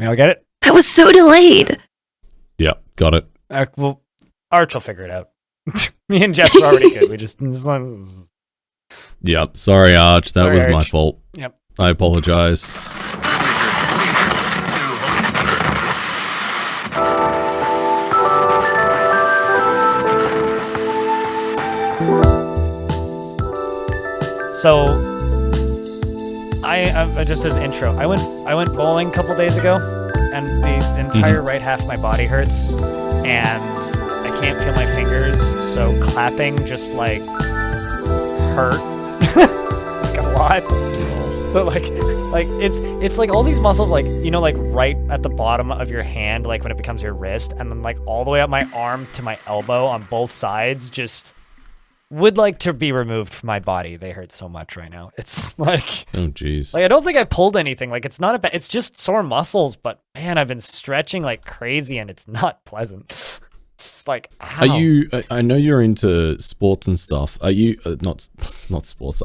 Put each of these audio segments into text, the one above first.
You know, get it? That was so delayed. Yeah, got it. Well, Arch will figure it out. Me and Jess were already good. We just Yep. Sorry, Arch. That was my fault. Yep. I apologize. So, I just as intro, I went bowling a couple days ago, and the entire right half of my body hurts, and I can't feel my fingers. So clapping just like hurt like a lot. So like it's like all these muscles, like, you know, like right at the bottom of your hand, like when it becomes your wrist, and then like all the way up my arm to my elbow on both sides, just would like to be removed from my body. They hurt so much right now. It's like, oh jeez. Like I don't think I pulled anything. Like it's not it's just sore muscles. But man, I've been stretching like crazy, and it's not pleasant. It's like, ow. Are you? I know you're into sports and stuff. Are you not sports?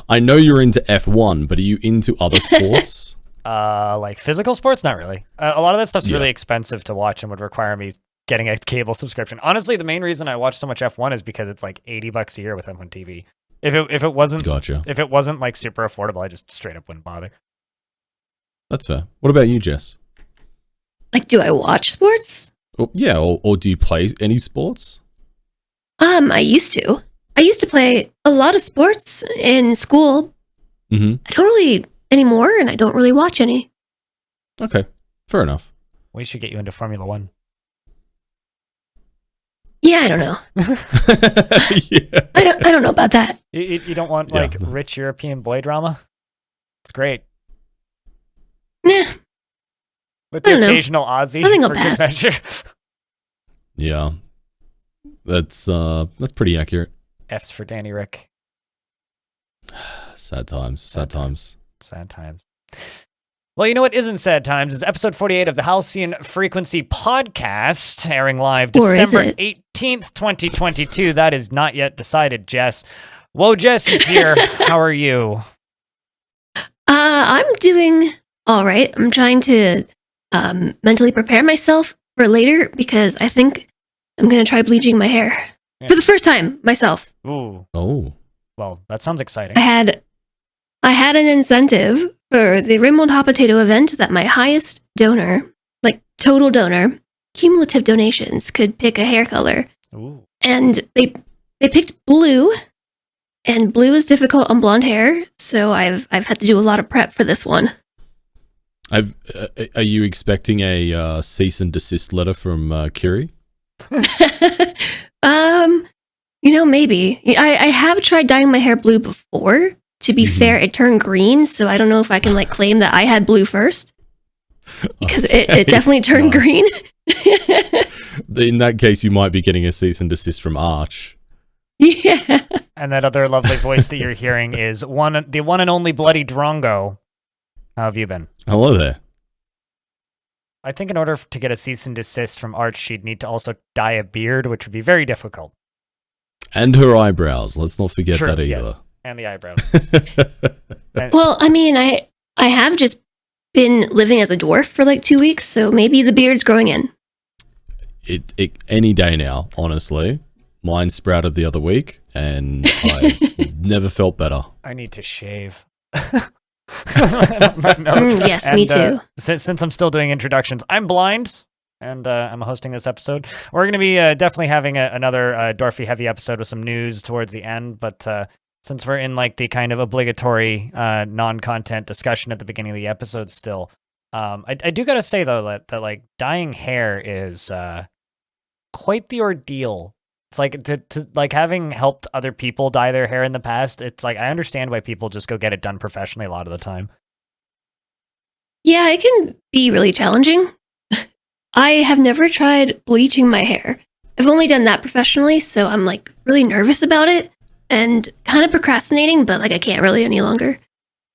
I know you're into F1, but are you into other sports? Like physical sports? Not really. A lot of that stuff's really expensive to watch and would require me getting a cable subscription. Honestly, the main reason I watch so much F1 is because it's like $80 a year with F1 TV. If it wasn't, gotcha. If it wasn't like super affordable, I just straight up wouldn't bother. That's fair. What about you, Jess? Like, do I watch sports? Yeah, or do you play any sports? I used to. I used to play a lot of sports in school. Mm-hmm. I don't really anymore, and I don't really watch any. Okay, fair enough. We should get you into Formula One. Yeah, I don't know. Yeah. I don't know about that. You don't want like rich European boy drama? It's great. Nah. With the occasional Aussie. I think I'll pass. Measure. Yeah. That's pretty accurate. F's for Danny Rick. Sad times. Sad times. Sad times. Well, you know what isn't sad times is episode 48 of the Halcyon Frequency podcast, airing live December 18th, 2022. That is not yet decided, Jess. Whoa, Jess is here. How are you? I'm doing all right. I'm trying to mentally prepare myself for later because I think I'm going to try bleaching my hair for the first time myself. Ooh. Oh. Well, that sounds exciting. I had an incentive for the Rainbow Hot Potato event that my highest donor, like total donor, cumulative donations, could pick a hair color. Ooh. And they picked blue, and blue is difficult on blonde hair, so I've had to do a lot of prep for this one. Are you expecting a cease and desist letter from Curie? Maybe. I have tried dyeing my hair blue before. To be fair, it turned green, so I don't know if I can claim that I had blue first. Because it definitely turned green. In that case, you might be getting a cease and desist from Arch. Yeah. And that other lovely voice that you're hearing is the one and only bloody Drongo. How have you been? Hello there. I think in order to get a cease and desist from Arch, she'd need to also dye a beard, which would be very difficult. And her eyebrows. Let's not forget that either. Yes. And the eyebrows. Well, I mean, I have just been living as a dwarf for like 2 weeks, so maybe the beard's growing in. It any day now, honestly. Mine sprouted the other week, and I never felt better. I need to shave. Yes, me too. Since I'm still doing introductions, I'm blind, and I'm hosting this episode. We're going to be definitely having another Dwarfy heavy episode with some news towards the end, but since we're in like the kind of obligatory non-content discussion at the beginning of the episode still, I do got to say though that like dyeing hair is quite the ordeal. It's like to like having helped other people dye their hair in the past. It's like I understand why people just go get it done professionally a lot of the time. Yeah, it can be really challenging. I have never tried bleaching my hair. I've only done that professionally, so I'm like really nervous about it and kind of procrastinating, but like I can't really any longer.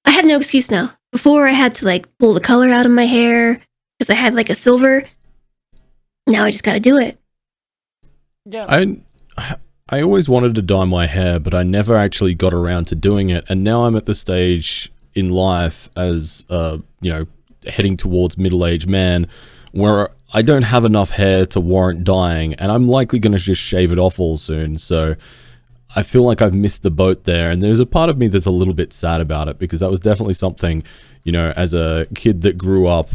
I have no excuse now. Before I had to like pull the color out of my hair because I had like a silver. Now I just got to do it. Yeah. I always wanted to dye my hair, but I never actually got around to doing it. And now I'm at the stage in life as heading towards middle-aged man, where I don't have enough hair to warrant dyeing, and I'm likely going to just shave it off all soon, so I feel like I've missed the boat there, and there's a part of me that's a little bit sad about it, because that was definitely something, you know, as a kid that grew up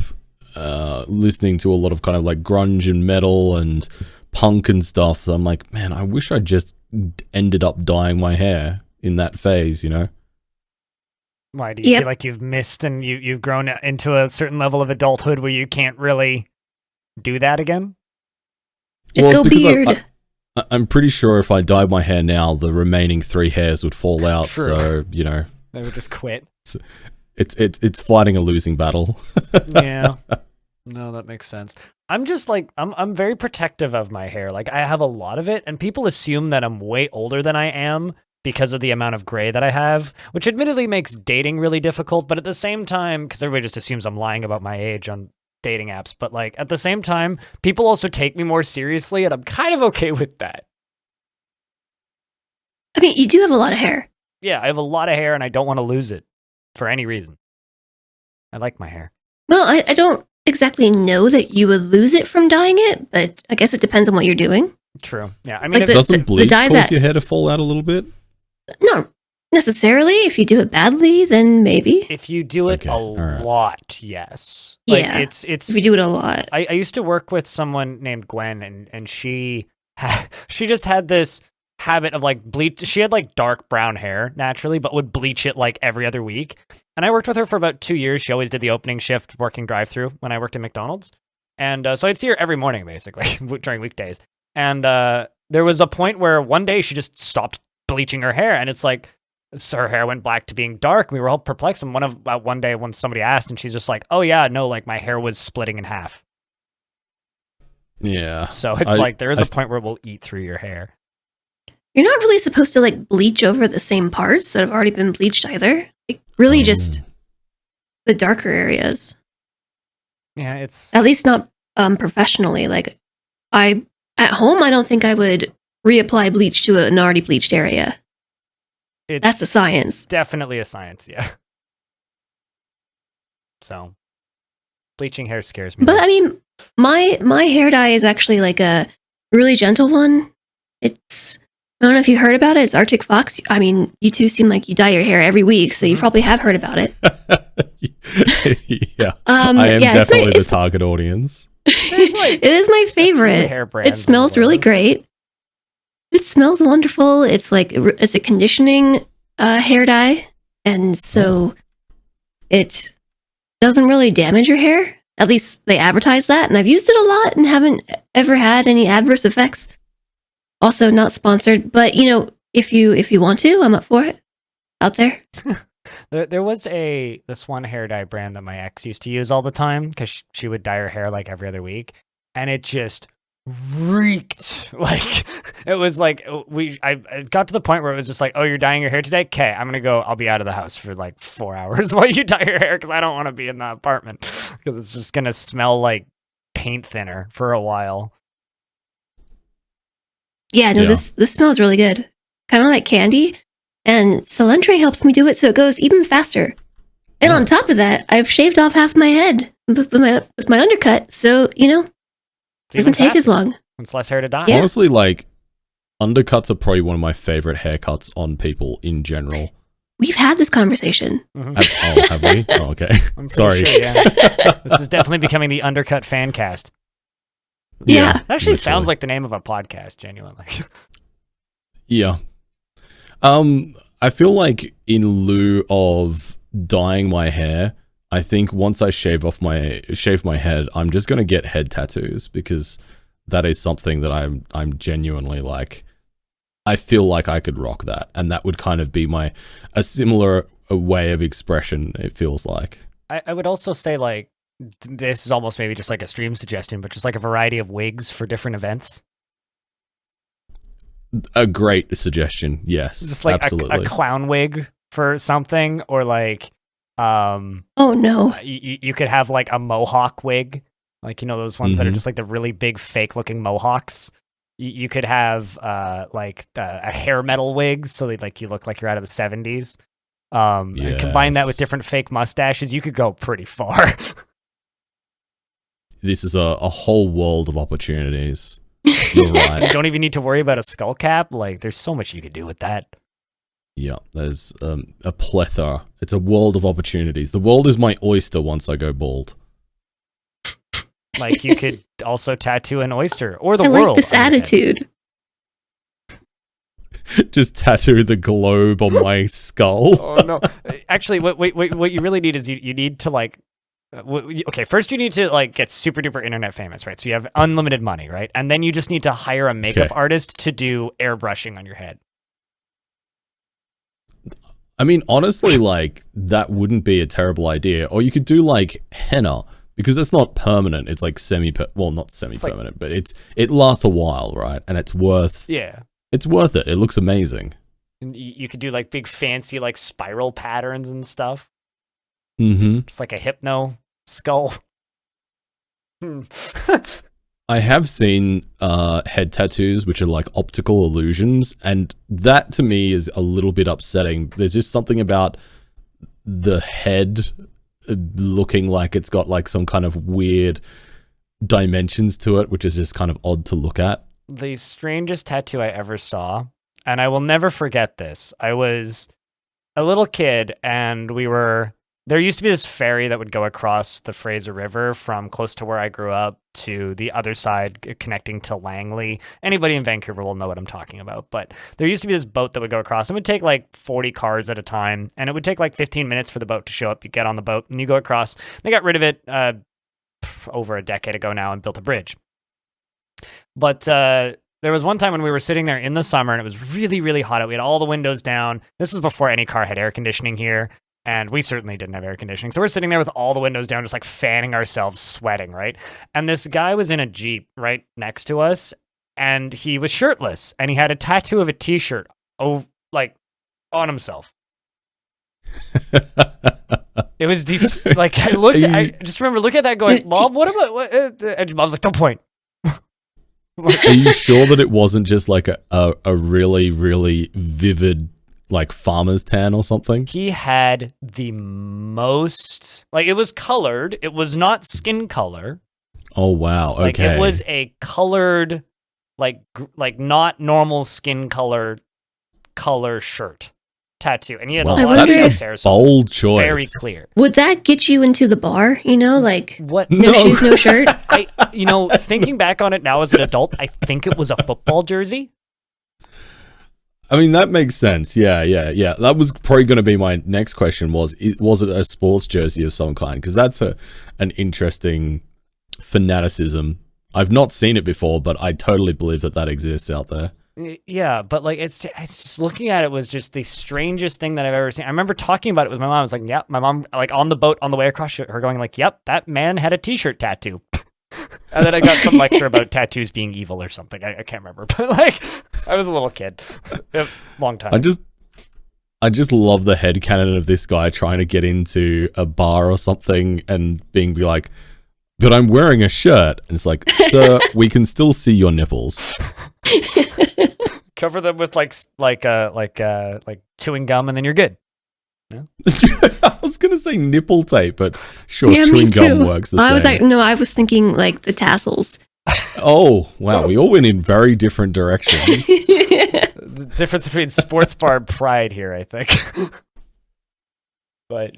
listening to a lot of kind of like grunge and metal and punk and stuff, I'm like, man, I wish I just ended up dyeing my hair in that phase, you know? Why do you feel like you've missed and you've grown into a certain level of adulthood where you can't really do that again? Just go beard. I'm pretty sure if I dyed my hair now, the remaining 3 hairs would fall out. True. So, you know, they would just quit. It's fighting a losing battle. Yeah. No, that makes sense. I'm just like, I'm very protective of my hair. Like, I have a lot of it, and people assume that I'm way older than I am because of the amount of gray that I have, which admittedly makes dating really difficult, but at the same time, because everybody just assumes I'm lying about my age on dating apps, but like at the same time, people also take me more seriously, and I'm kind of okay with that. I mean, you do have a lot of hair. Yeah, I have a lot of hair, and I don't want to lose it for any reason. I like my hair. Well, I don't exactly know that you would lose it from dyeing it, but I guess it depends on what you're doing. True. Yeah, I mean, Like doesn't bleach cause that, your hair to fall out a little bit? Not necessarily. If you do it badly, then maybe. if you do it Okay, alright. lot, yes. Like, Yeah, it's If you do it a lot. I used to work with someone named Gwen, and she she just had this habit of like bleach. She had like dark brown hair naturally, but would bleach it like every other week. And I worked with her for about 2 years. She always did the opening shift working drive-through when I worked at McDonald's. And so I'd see her every morning, basically, during weekdays. And there was a point where one day she just stopped bleaching her hair, and it's like, so her hair went black to being dark. We were all perplexed. And one day when somebody asked, and she's just like, oh yeah, no, like my hair was splitting in half. Yeah. So it's like there is a point where it will eat through your hair. You're not really supposed to like bleach over the same parts that have already been bleached either. Like, really just the darker areas. Yeah, it's At least not professionally. Like, at home, I don't think I would reapply bleach to an already bleached area. That's the science. Definitely a science, yeah. So, bleaching hair scares me. But I mean, my hair dye is actually like a really gentle one. It's, I don't know if you heard about it. It's Arctic Fox. I mean, you two seem like you dye your hair every week, so you probably have heard about it. Yeah. I am definitely the target audience. It is my favorite. It smells really great. It smells wonderful. It's like, it's a conditioning hair dye, and so it doesn't really damage your hair. At least they advertise that, and I've used it a lot and haven't ever had any adverse effects. Also, not sponsored, but you know, if you want to, I'm up for it. Out there. There was this one hair dye brand that my ex used to use all the time because she would dye her hair like every other week, and it just reeked. Like, it was like I got to the point where it was just like, oh, you're dyeing your hair today? Okay, I'll be out of the house for like 4 hours while you dye your hair, because I don't want to be in that apartment because it's just gonna smell like paint thinner for a while. Yeah, no, this smells really good. Kind of like candy. And Cilantro helps me do it so it goes even faster. And on top of that, I've shaved off half my head with my undercut, so, you know, it doesn't take as long. It's less hair to dye. Yeah. Honestly, like, undercuts are probably one of my favorite haircuts on people in general. We've had this conversation. Mm-hmm. Have we? Oh, okay. Sorry. Sure, yeah. This is definitely becoming the Undercut fan cast. Yeah. It actually sounds like the name of a podcast, genuinely. Yeah. I feel like in lieu of dyeing my hair, I think once I shave my head, I'm just gonna get head tattoos, because that is something that I'm genuinely like, I feel like I could rock that, and that would kind of be a similar way of expression, it feels like. I would also say, like, this is almost maybe just like a stream suggestion, but just like a variety of wigs for different events. A great suggestion, yes. Just like absolutely. A clown wig for something, or like oh no. You could have like a mohawk wig, like, you know, those ones that are just like the really big fake looking mohawks. You could have like a hair metal wig, so they like you look like you're out of the 70s. And combine that with different fake mustaches, you could go pretty far. this is a whole world of opportunities. You're right. You don't even need to worry about a skull cap. Like, there's so much you could do with that. Yeah, there's a plethora. It's a world of opportunities. The world is my oyster once I go bald. Like, you could also tattoo an oyster or the I world. like this attitude. Just tattoo the globe on my skull. Oh no! Actually, what you really need is you need to like. Okay, first you need to like get super duper internet famous, right? So you have unlimited money, right? And then you just need to hire a makeup artist to do airbrushing on your head. I mean, honestly, like, that wouldn't be a terrible idea. Or you could do, like, henna, because it's not permanent. It's, like, not semi-permanent, but it lasts a while, right? And it's worth... Yeah. It's worth it. It looks amazing. And you could do, like, big fancy, like, spiral patterns and stuff. Mm-hmm. Just like a hypno skull. I have seen head tattoos, which are like optical illusions, and that to me is a little bit upsetting. There's just something about the head looking like it's got like some kind of weird dimensions to it, which is just kind of odd to look at. The strangest tattoo I ever saw, and I will never forget this. I was a little kid, and there used to be this ferry that would go across the Fraser River from close to where I grew up to the other side, connecting to Langley. Anybody in Vancouver will know what I'm talking about. But there used to be this boat that would go across. It would take like 40 cars at a time, and it would take like 15 minutes for the boat to show up. You get on the boat, and you go across. They got rid of it over a decade ago now and built a bridge. But there was one time when we were sitting there in the summer, and it was really, really hot out. We had all the windows down. This was before any car had air conditioning here. And we certainly didn't have air conditioning. So we're sitting there with all the windows down, just like fanning ourselves, sweating, right? And this guy was in a Jeep right next to us, and he was shirtless, and he had a tattoo of a t-shirt like on himself. It was these, like, I just remember looking at that going, Mom, what about, what? And Mom's like, don't point. Are you sure that it wasn't just like a really, really vivid like farmer's tan or something? He had the most, like, it was colored. It was not skin color. Oh, wow. Okay. Like, it was a colored, like not normal skin color shirt tattoo. And he had a lot of chest hair. So bold choice. Very clear. Would that get you into the bar? You know, like, what? No shoes, no shirt? Thinking back on it now as an adult, I think it was a football jersey. I mean, that makes sense. Yeah. That was probably going to be my next question was it a sports jersey of some kind? Because that's an interesting fanaticism. I've not seen it before, but I totally believe that exists out there. Yeah, but like it's just looking at it was just the strangest thing that I've ever seen. I remember talking about it with my mom. I was like, "Yep," my mom like on the boat on the way across, her going like, "Yep, that man had a t-shirt tattoo." And then I got some lecture about tattoos being evil or something. I can't remember, but like I was a little kid, long time. I just love the headcanon of this guy trying to get into a bar or something and being like, "But I'm wearing a shirt," and it's like, "Sir, we can still see your nipples." Cover them with like chewing gum, and then you're good. Yeah. I was gonna say nipple tape, but sure, yeah, chewing gum works the same. I was thinking like the tassels. Oh wow, we all went in very different directions. The difference between sports bar pride here, I think. But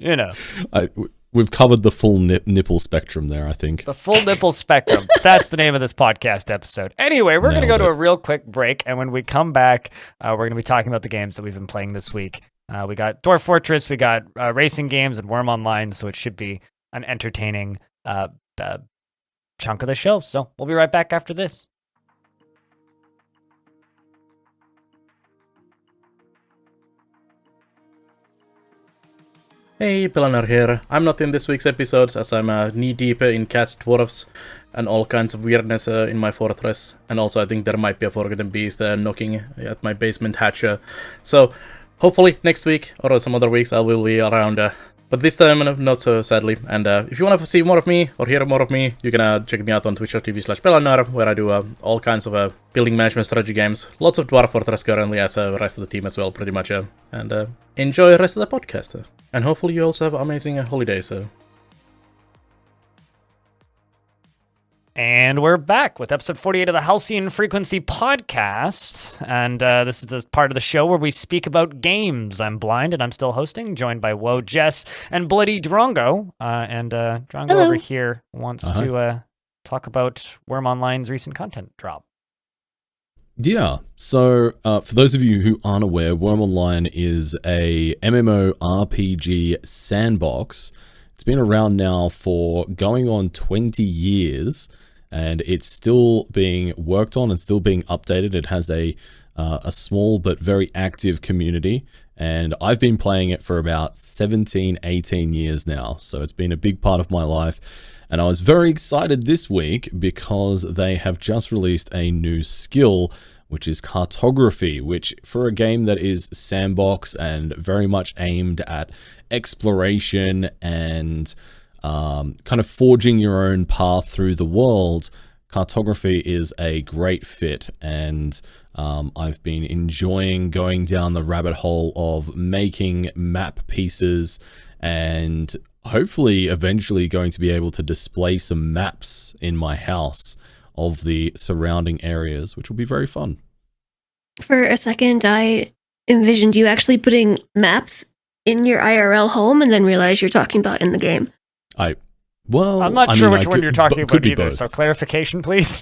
we've covered the full nipple spectrum there, I think. The full nipple spectrum. That's the name of this podcast episode. Anyway, we're going to go to a real quick break, and when we come back, we're going to be talking about the games that we've been playing this week. We got Dwarf Fortress, we got racing games, and Wurm Online, so it should be an entertaining chunk of the show. So we'll be right back after this. Hey, Pelanar here. I'm not in this week's episode as I'm knee-deep in cats, dwarfs, and all kinds of weirdness in my fortress. And also I think there might be a forgotten beast knocking at my basement hatch. So hopefully next week or some other weeks I will be around. But this time not so sadly. And if you want to see more of me or hear more of me, you can check me out on twitch.tv/Pelanar, where I do all kinds of building management strategy games. Lots of Dwarf Fortress currently as the rest of the team as well, pretty much. And enjoy the rest of the podcast. And hopefully you also have amazing holidays. And we're back with episode 48 of the Halcyon Frequency podcast. And this is the part of the show where we speak about games. I'm Blind, and I'm still hosting, joined by Woe, Jess, and Bloody Drongo. Drongo Hello. over here wants to talk about Wurm Online's recent content drop. Yeah, so for those of you who aren't aware, Wurm Online is a MMORPG sandbox. It's been around now for going on 20 years, and it's still being worked on and still being updated. It has a small but very active community, and I've been playing it for about 17, 18 years now, so it's been a big part of my life. And I was very excited this week because they have just released a new skill, which is cartography, which for a game that is sandbox and very much aimed at exploration and kind of forging your own path through the world, cartography is a great fit. And I've been enjoying going down the rabbit hole of making map pieces and hopefully eventually going to be able to display some maps in my house of the surrounding areas, which will be very fun. For a second, I envisioned you actually putting maps in your IRL home and then realized you're talking about in the game. I'm not sure which one you're talking about either, so clarification, please.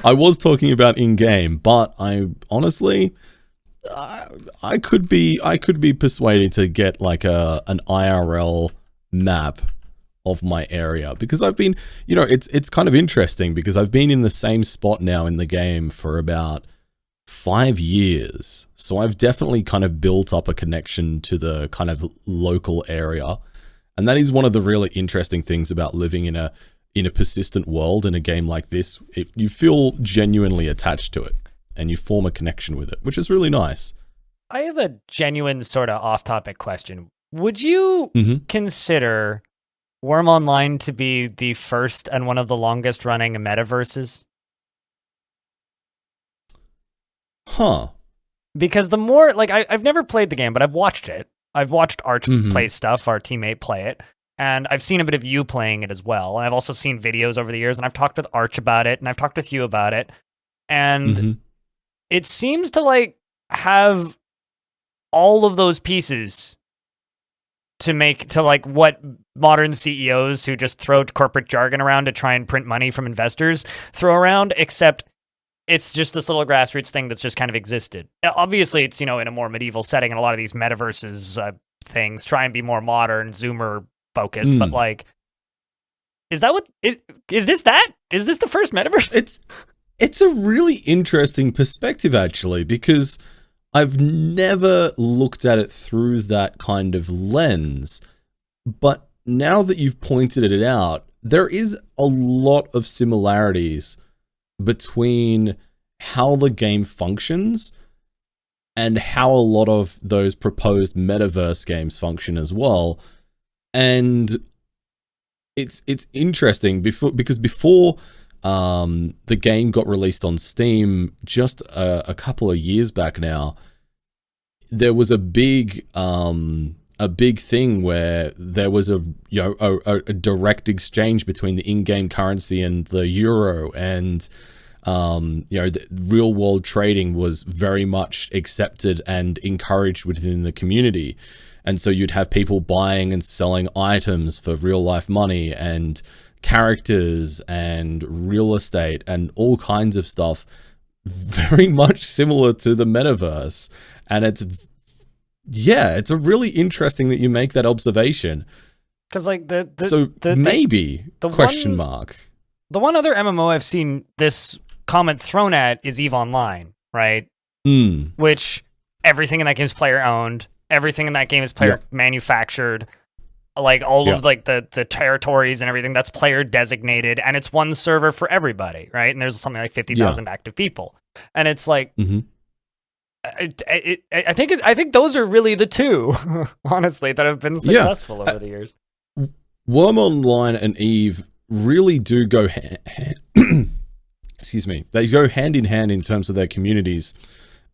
I was talking about in-game, but I honestly... I could be persuaded to get like an IRL map of my area, because I've been, it's kind of interesting because I've been in the same spot now in the game for about 5 years. So I've definitely kind of built up a connection to the kind of local area. And that is one of the really interesting things about living in a persistent world in a game like this. You feel genuinely attached to it, and you form a connection with it, which is really nice. I have a genuine sort of off-topic question. Would you consider Wurm Online to be the first and one of the longest-running metaverses? Huh. Because the more, like, I've never played the game, but I've watched it. I've watched Arch play stuff, our teammate play it, and I've seen a bit of you playing it as well. And I've also seen videos over the years, and I've talked with Arch about it, and I've talked with you about it. And it seems to like have all of those pieces to like what modern CEOs who just throw corporate jargon around to try and print money from investors throw around, except it's just this little grassroots thing that's just kind of existed. Now, obviously, it's, in a more medieval setting, and a lot of these metaverses things try and be more modern, Zoomer focused, but like, is that what is this the first metaverse? It's a really interesting perspective, actually, because I've never looked at it through that kind of lens. But now that you've pointed it out, there is a lot of similarities between how the game functions and how a lot of those proposed metaverse games function as well. And it's interesting because before the game got released on Steam just a couple of years back now, there was a big thing where there was a direct exchange between the in-game currency and the euro, and the real world trading was very much accepted and encouraged within the community. And so you'd have people buying and selling items for real life money and characters and real estate and all kinds of stuff, very much similar to the metaverse. And it's a really interesting that you make that observation. Because like the question mark. The one other MMO I've seen this comment thrown at is EVE Online, right? Which everything in that game is player owned. Everything in that game is player manufactured. Like all of like the territories and everything, that's player designated, and it's one server for everybody, right? And there's something like 50,000 active people, and it's like, I think those are really the two, honestly, that have been successful over the years. Wurm Online and EVE really do go excuse me, they go hand in hand in terms of their communities,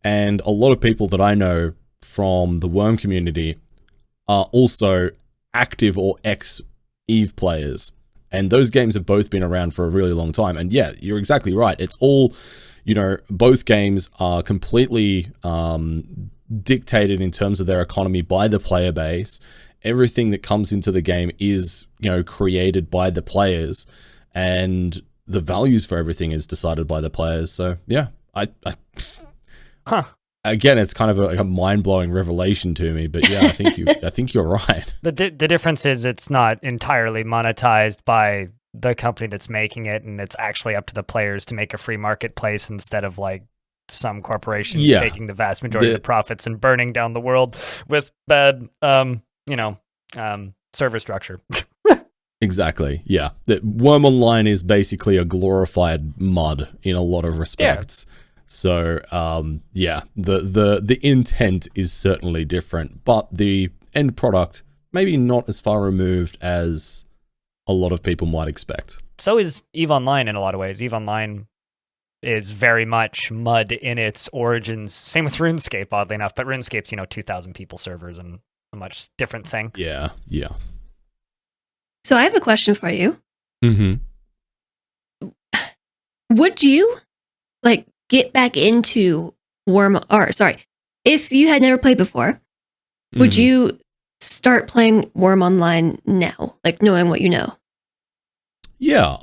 and a lot of people that I know from the Wurm community are also active or ex-EVE players. And those games have both been around for a really long time. And yeah, you're exactly right. It's all, you know, both games are completely dictated in terms of their economy by the player base. Everything that comes into the game is, you know, created by the players, and the values for everything is decided by the players. So yeah, again, it's kind of like a mind-blowing revelation to me, but yeah, I think you're right. The difference is it's not entirely monetized by the company that's making it, and it's actually up to the players to make a free marketplace instead of like some corporation taking the vast majority of the profits and burning down the world with bad, server structure. Exactly. Yeah. Wurm Online is basically a glorified mud in a lot of respects. Yeah. So, the intent is certainly different, but the end product maybe not as far removed as a lot of people might expect. So is EVE Online in a lot of ways. EVE Online is very much mud in its origins. Same with RuneScape, oddly enough, but RuneScape's, 2,000 people servers and a much different thing. Yeah. So I have a question for you. Mm-hmm. Would you get back into if you had never played before, would you start playing Wurm Online now, knowing what you know? Yeah,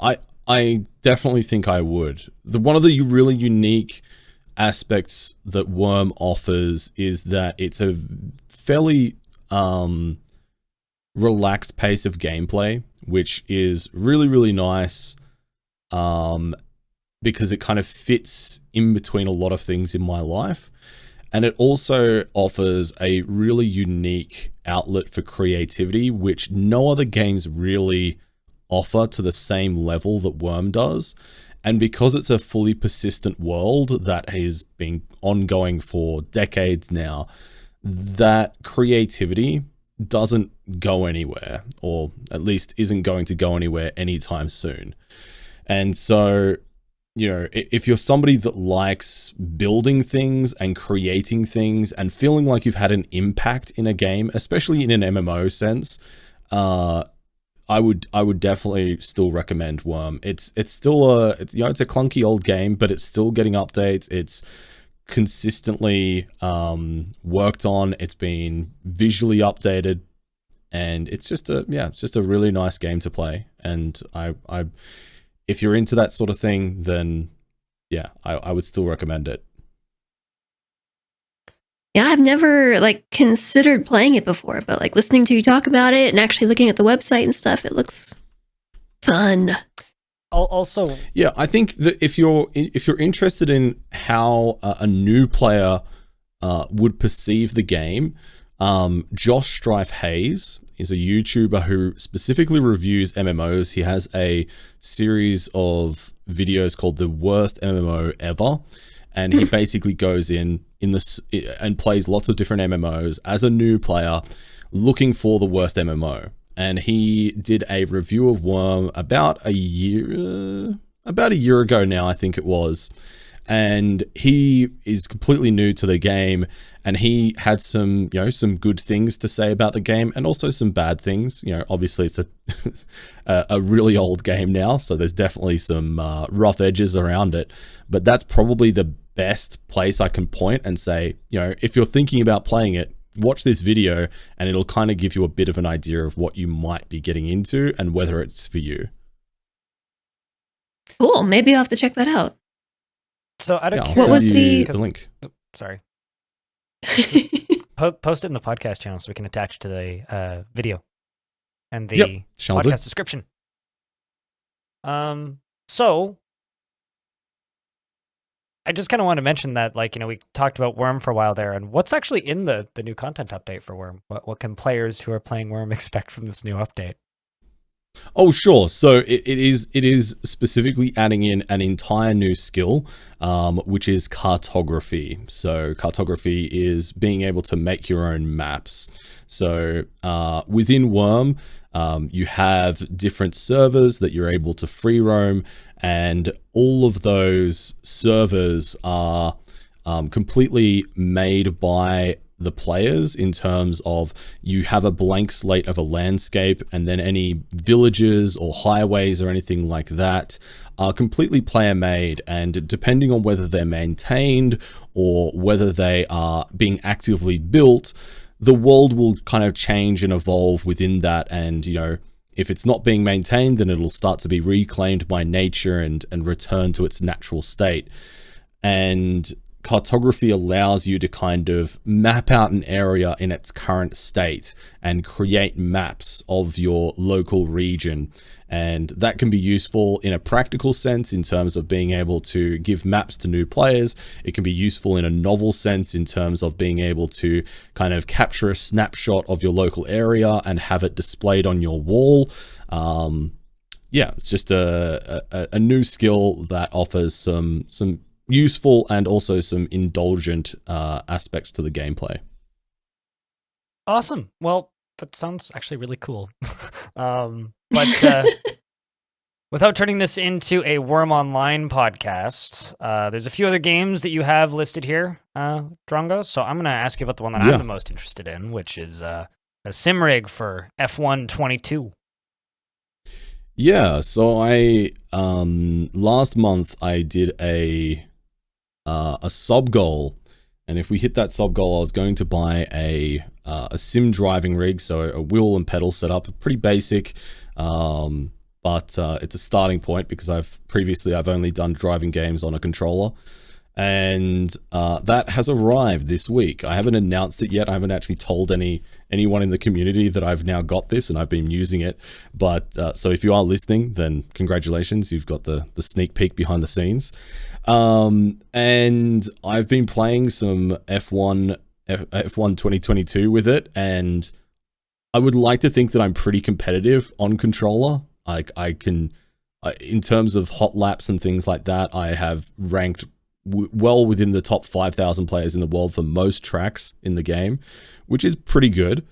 I definitely think I would. One of the really unique aspects that Wurm offers is that it's a fairly relaxed pace of gameplay, which is really, really nice, because it kind of fits in between a lot of things in my life. And it also offers a really unique outlet for creativity, which no other games really offer to the same level that Wurm does. And because it's a fully persistent world that has been ongoing for decades now, that creativity doesn't go anywhere, or at least isn't going to go anywhere anytime soon. And so, if you're somebody that likes building things and creating things and feeling like you've had an impact in a game, especially in an MMO sense, I would definitely still recommend Wurm. It's still it's a clunky old game, but it's still getting updates. It's consistently worked on. It's been visually updated, and it's just a really nice game to play. And I if you're into that sort of thing, then yeah, I would still recommend it. Yeah, I've never considered playing it before, but listening to you talk about it and actually looking at the website and stuff, it looks fun. Also, yeah, I think that if you're interested in how a new player would perceive the game, Josh Strife Hayes is a YouTuber who specifically reviews MMOs. He has a series of videos called The Worst MMO Ever, and he basically goes in this and plays lots of different MMOs as a new player looking for the worst MMO. And he did a review of Wurm about a year ago now, I think it was. And he is completely new to the game, and he had some good things to say about the game, and also some bad things. Obviously it's a really old game now, so there's definitely some rough edges around it. But that's probably the best place I can point and say, if you're thinking about playing it, watch this video, and it'll kind of give you a bit of an idea of what you might be getting into and whether it's for you. Cool. Maybe I'll have to check that out. So out of what was the link? Oh, sorry. Post it in the podcast channel so we can attach to the video and the podcast description. So I just kind of want to mention that, we talked about Wurm for a while there, and what's actually in the new content update for Wurm? What can players who are playing Wurm expect from this new update? Oh, sure. So it is specifically adding in an entire new skill, which is cartography. So cartography is being able to make your own maps. So within Wurm, you have different servers that you're able to free roam, and all of those servers are completely made by the players in terms of you have a blank slate of a landscape, and then any villages or highways or anything like that are completely player made, and depending on whether they're maintained or whether they are being actively built, the world will kind of change and evolve within that. And if it's not being maintained, then it'll start to be reclaimed by nature and return to its natural state. And cartography allows you to kind of map out an area in its current state and create maps of your local region. And that can be useful in a practical sense in terms of being able to give maps to new players. It can be useful in a novel sense in terms of being able to kind of capture a snapshot of your local area and have it displayed on your wall. It's just a new skill that offers some useful and also some indulgent aspects to the gameplay. Awesome. Well, that sounds actually really cool. But without turning this into a Wurm Online podcast, there's a few other games that you have listed here, Drongo. So I'm going to ask you about the one that I'm the most interested in, which is a sim rig for F1 22. Yeah, so I last month I did a sub goal, and if we hit that sub goal, I was going to buy a sim driving rig, so a wheel and pedal setup, pretty basic, but it's a starting point because I've only done driving games on a controller, and that has arrived this week. I haven't announced it yet. I haven't actually told anyone in the community that I've now got this and I've been using it. But so if you are listening, then congratulations, you've got the sneak peek behind the scenes. And I've been playing some F1 2022 with it, and I would like to think that I'm pretty competitive on controller. I can, in terms of hot laps and things like that, I have ranked well within the top 5,000 players in the world for most tracks in the game, which is pretty good.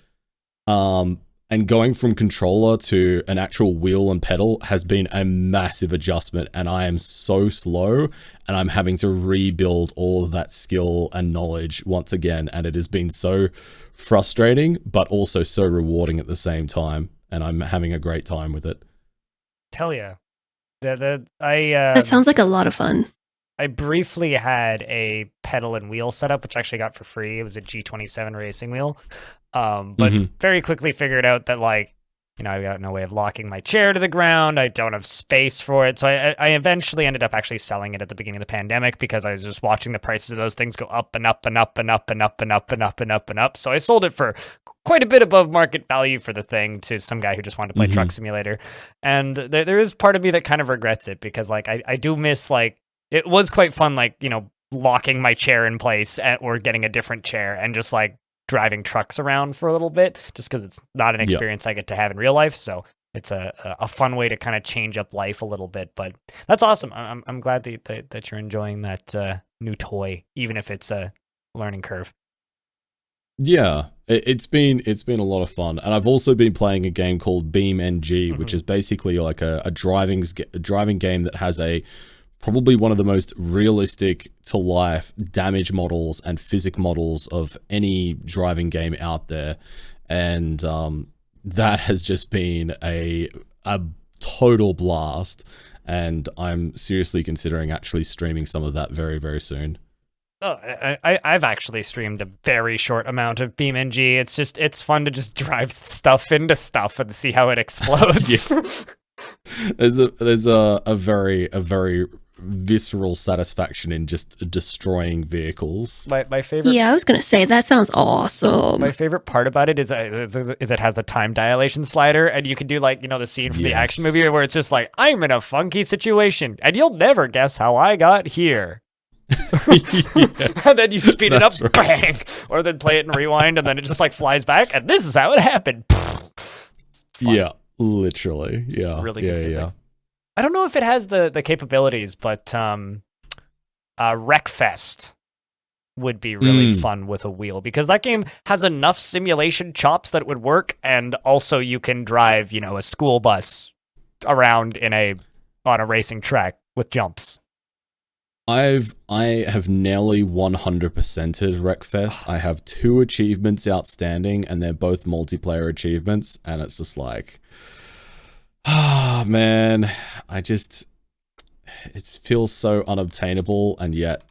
And going from controller to an actual wheel and pedal has been a massive adjustment, and I am so slow, and I'm having to rebuild all of that skill and knowledge once again, and it has been so frustrating, but also so rewarding at the same time, and I'm having a great time with it. Hell yeah. That sounds like a lot of fun. I briefly had a pedal and wheel setup, which I actually got for free. It was a G27 racing wheel. But very quickly figured out that, I got no way of locking my chair to the ground. I don't have space for it. So I eventually ended up actually selling it at the beginning of the pandemic because I was just watching the prices of those things go up and up and up and up and up and up and up and up and up. So I sold it for quite a bit above market value for the thing to some guy who just wanted to play Truck Simulator. And there is part of me that kind of regrets it because, I do miss, it was quite fun, locking my chair in place or getting a different chair and just, driving trucks around for a little bit, just because it's not an experience I get to have in real life. So it's a fun way to kind of change up life a little bit. But that's awesome. I'm glad that you're enjoying that new toy, even if it's a learning curve. Yeah, it's been a lot of fun, and I've also been playing a game called BeamNG, which is basically like a driving game that has probably one of the most realistic to life damage models and physics models of any driving game out there. And that has just been a total blast. And I'm seriously considering actually streaming some of that very, very soon. Oh, I've actually streamed a very short amount of BeamNG. It's fun to just drive stuff into stuff and see how it explodes. There's a very visceral satisfaction in just destroying vehicles. My favorite. Yeah, I was gonna say that sounds awesome. My favorite part about it is it has the time dilation slider, and you can do the scene from the action movie where it's just I'm in a funky situation, and you'll never guess how I got here. And then you speed it up, bang, or then play it and rewind, and then it just flies back, and this is how it happened. Yeah, literally. It's really good physics. I don't know if it has the capabilities, but Wreckfest would be really fun with a wheel, because that game has enough simulation chops that it would work, and also you can drive, a school bus around on a racing track with jumps. I have nearly 100%ed Wreckfest. I have 2 achievements outstanding, and they're both multiplayer achievements, and it's just like, man, it feels so unobtainable, and yet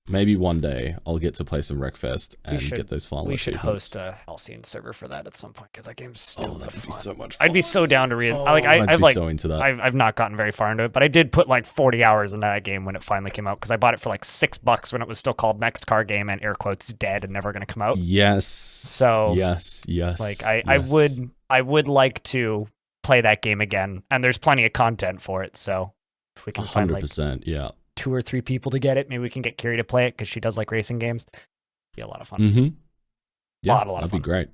maybe one day I'll get to play some Wreckfest and get those final We should achievements. host a Halcyon server for that at some point, because that game's still that'd fun. be so much fun. I'd be so down to read. I'd be so into that. I've not gotten very far into it, but I did put like 40 hours into that game when it finally came out, because I bought it for like $6 when it was still called Next Car Game and air quotes dead and never going to come out. Yes. So yes. like I would like to play that game again, and there's plenty of content for it. So if we can find like 100%, yeah. 2 or 3 people to get it, maybe we can get Carrie to play it because she does like racing games. Be a lot of fun. Mm-hmm. Yeah, lot of that'd fun. be great.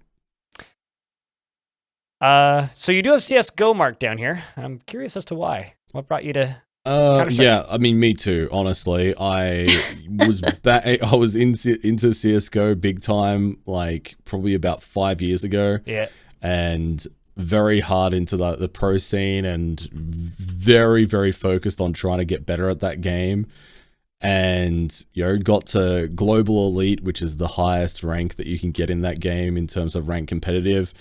So you do have CS:GO marked down here. I'm curious as to why. What brought you to? Yeah, I mean, me too. Honestly, I was I was into CS:GO big time, like probably about 5 years ago. Yeah, and very hard into the pro scene, and very, very focused on trying to get better at that game. And got to global elite, which is the highest rank that you can get in that game in terms of rank competitive.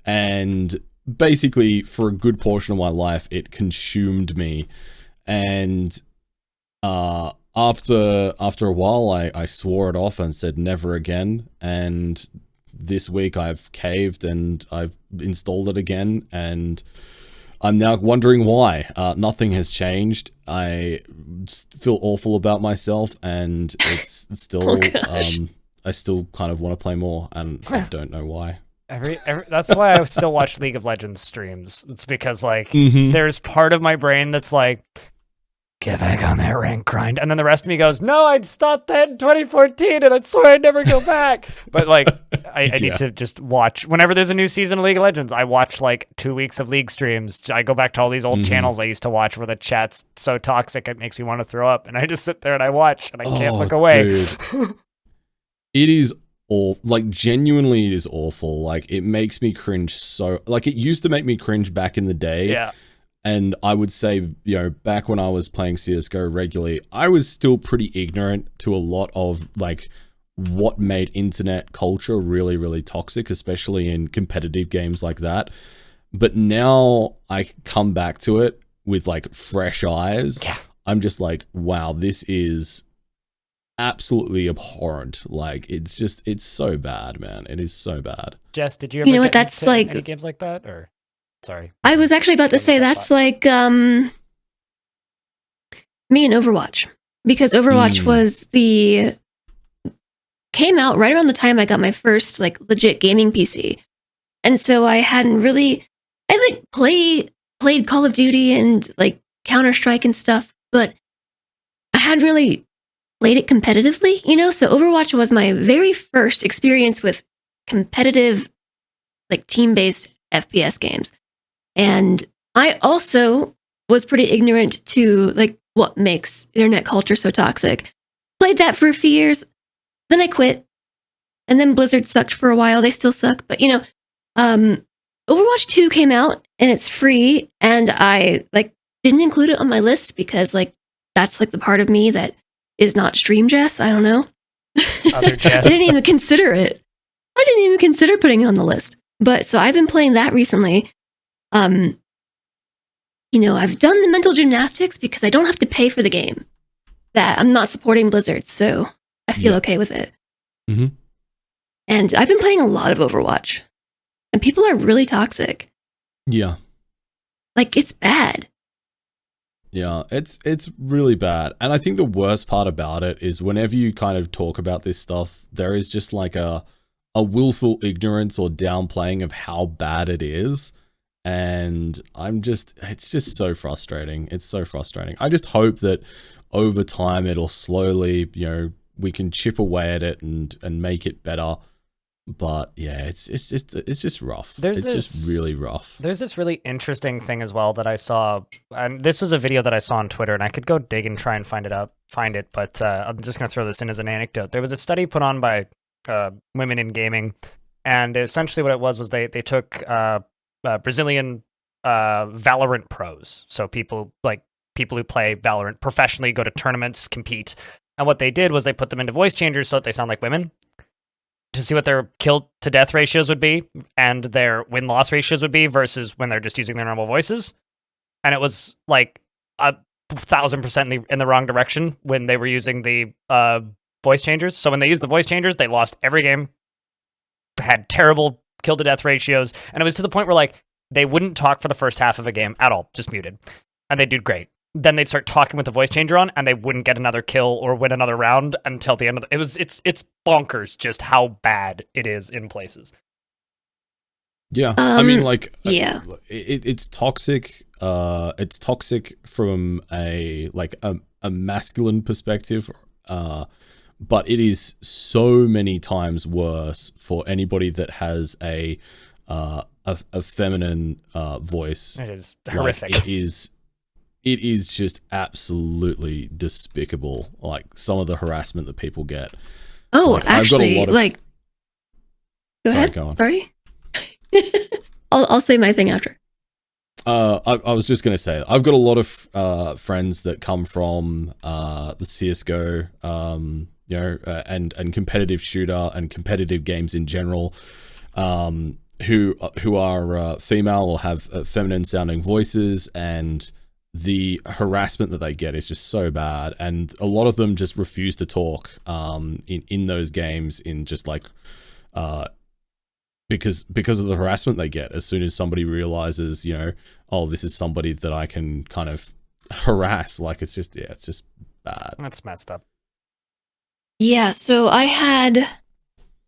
And basically, for a good portion of my life, it consumed me. And after a while, I swore it off and said never again. And this week I've caved and I've installed it again, and I'm now wondering why. Nothing has changed. I feel awful about myself, and it's still I still kind of want to play more, and I don't know why. That's why I still watch League of Legends streams. It's because like there's part of my brain that's like, get back on that rank grind, and then the rest of me goes, no, I'd stopped that in 2014 and I'd swear I'd never go back. But like I need to just watch whenever there's a new season of League of Legends. I watch like 2 weeks of League streams. I go back to all these old channels I used to watch where the chat's so toxic it makes me want to throw up, and I just sit there and I watch and I can't look away. Dude. It is genuinely it is awful. Like, it makes me cringe so, like, it used to make me cringe back in the day. Yeah. And I would say, back when I was playing CSGO regularly, I was still pretty ignorant to a lot of, like, what made internet culture really, really toxic, especially in competitive games like that. But now I come back to it with, like, fresh eyes. Yeah. I'm just like, wow, this is absolutely abhorrent. Like, it's so bad, man. It is so bad. Jess, did you ever You know what, get that's into like- any games like that? Or sorry. I was actually about to say that's like me and Overwatch, because Overwatch was came out right around the time I got my first like legit gaming PC, and so I hadn't really played Call of Duty and like Counter-Strike and stuff, but I hadn't really played it competitively, So Overwatch was my very first experience with competitive, like team-based FPS games. And I also was pretty ignorant to like what makes internet culture so toxic. Played that for a few years, then I quit. And then Blizzard sucked for a while. They still suck, but Overwatch 2 came out and it's free, and I like didn't include it on my list because like that's like the part of me that is not stream Jess. I don't know. Other Jess. I didn't even consider it. I didn't even consider putting it on the list. But so I've been playing that recently. I've done the mental gymnastics because I don't have to pay for the game. That I'm not supporting Blizzard, so I feel okay with it. Mm-hmm. And I've been playing a lot of Overwatch, and people are really toxic. Yeah. Like, it's bad. Yeah, it's really bad. And I think the worst part about it is whenever you kind of talk about this stuff, there is just like a willful ignorance or downplaying of how bad it is. And it's just so frustrating. It's so frustrating. I just hope that over time it'll slowly, we can chip away at it and make it better. But yeah, it's just rough. It's just really rough. There's this really interesting thing as well that I saw, and this was a video that I saw on Twitter, and I could go dig and try and find it, but I'm just gonna throw this in as an anecdote. There was a study put on by women in gaming, and essentially what it was they took Brazilian Valorant pros, so people like people who play Valorant professionally, go to tournaments, compete. And what they did was they put them into voice changers so that they sound like women to see what their kill to death ratios would be and their win loss ratios would be versus when they're just using their normal voices. And it was like 1,000% in the wrong direction when they were using the voice changers. So when they used the voice changers, they lost every game, had terrible kill to death ratios, and it was to the point where like they wouldn't talk for the first half of a game at all, just muted, and they'd do great. Then they'd start talking with the voice changer on, and they wouldn't get another kill or win another round until the end of it's bonkers just how bad it is in places. Yeah, I mean, like, yeah, it's toxic. It's toxic from a masculine perspective, but it is so many times worse for anybody that has a feminine voice. It is horrific. Like, it is just absolutely despicable. Like some of the harassment that people get. Oh, like, actually, like, go ahead. Go on. Sorry. I'll say my thing after. I was just gonna say I've got a lot of friends that come from the CS:GO, and competitive shooter and competitive games in general, who are female or have feminine sounding voices, and the harassment that they get is just so bad, and a lot of them just refuse to talk in those games, in just like because of the harassment they get as soon as somebody realizes, oh, this is somebody that I can kind of harass. Like it's just bad. That's messed up. Yeah, so I had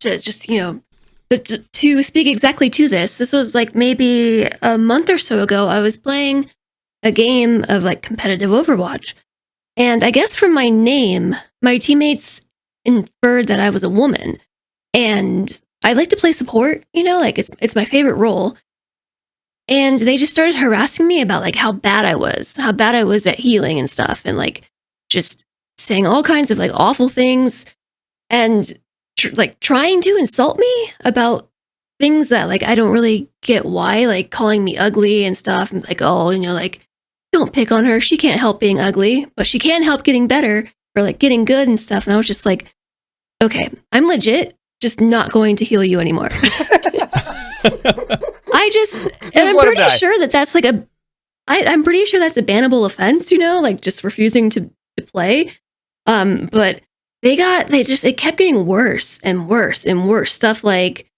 to just, to speak exactly to this. This was like maybe a month or so ago. I was playing a game of like competitive Overwatch. And I guess from my name, my teammates inferred that I was a woman. And I like to play support, like it's my favorite role. And they just started harassing me about like how bad I was at healing and stuff, and like just saying all kinds of like awful things, and trying to insult me about things that like I don't really get why, like calling me ugly and stuff, and like, oh, like, don't pick on her, she can't help being ugly, but she can help getting better or like getting good and stuff. And I was just like, okay, I'm legit just not going to heal you anymore. I'm pretty sure that that's like I'm pretty sure that's a bannable offense, like just refusing to play. But it kept getting worse and worse and worse. Stuff like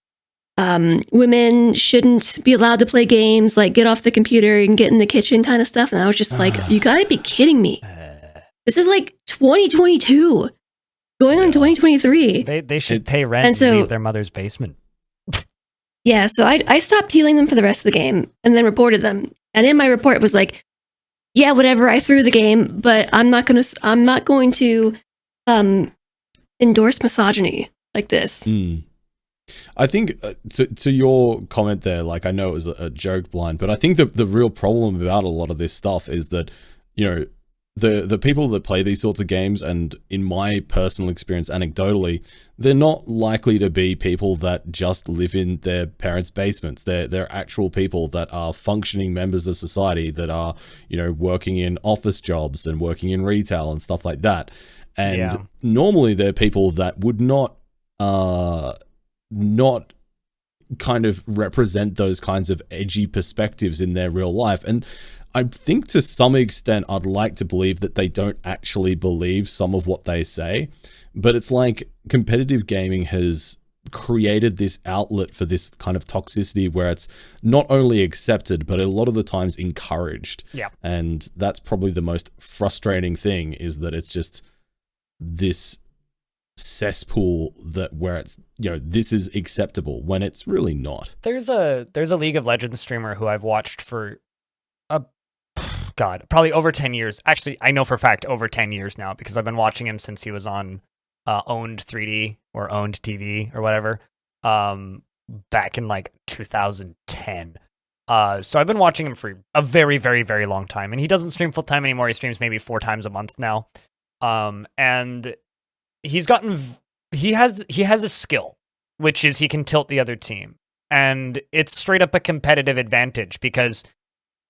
women shouldn't be allowed to play games, like get off the computer and get in the kitchen kind of stuff. And I was just like, you gotta be kidding me. This is like 2022. Going on 2023. They should pay rent and leave their mother's basement. Yeah, so I stopped healing them for the rest of the game and then reported them. And in my report it was like, yeah, whatever, I threw the game, but I'm not going to endorse misogyny like this. I think to your comment there, like I know it was a joke blind, but I think the real problem about a lot of this stuff is that, the people that play these sorts of games, and in my personal experience, anecdotally, they're not likely to be people that just live in their parents' basements. They're actual people that are functioning members of society, that are, working in office jobs and working in retail and stuff like that. And normally they're people that would not kind of represent those kinds of edgy perspectives in their real life. And I think to some extent, I'd like to believe that they don't actually believe some of what they say, but it's like competitive gaming has created this outlet for this kind of toxicity where it's not only accepted, but a lot of the times encouraged. Yeah. And that's probably the most frustrating thing, is that it's just this cesspool where it's, this is acceptable when it's really not. There's a League of Legends streamer who I've watched for probably over 10 years. Actually, I know for a fact over 10 years now, because I've been watching him since he was on Owned 3D or Owned TV or whatever, back in like 2010. So I've been watching him for a very, very, very long time, and he doesn't stream full time anymore. He streams maybe 4 times a month now. And he has a skill, which is he can tilt the other team, and it's straight up a competitive advantage because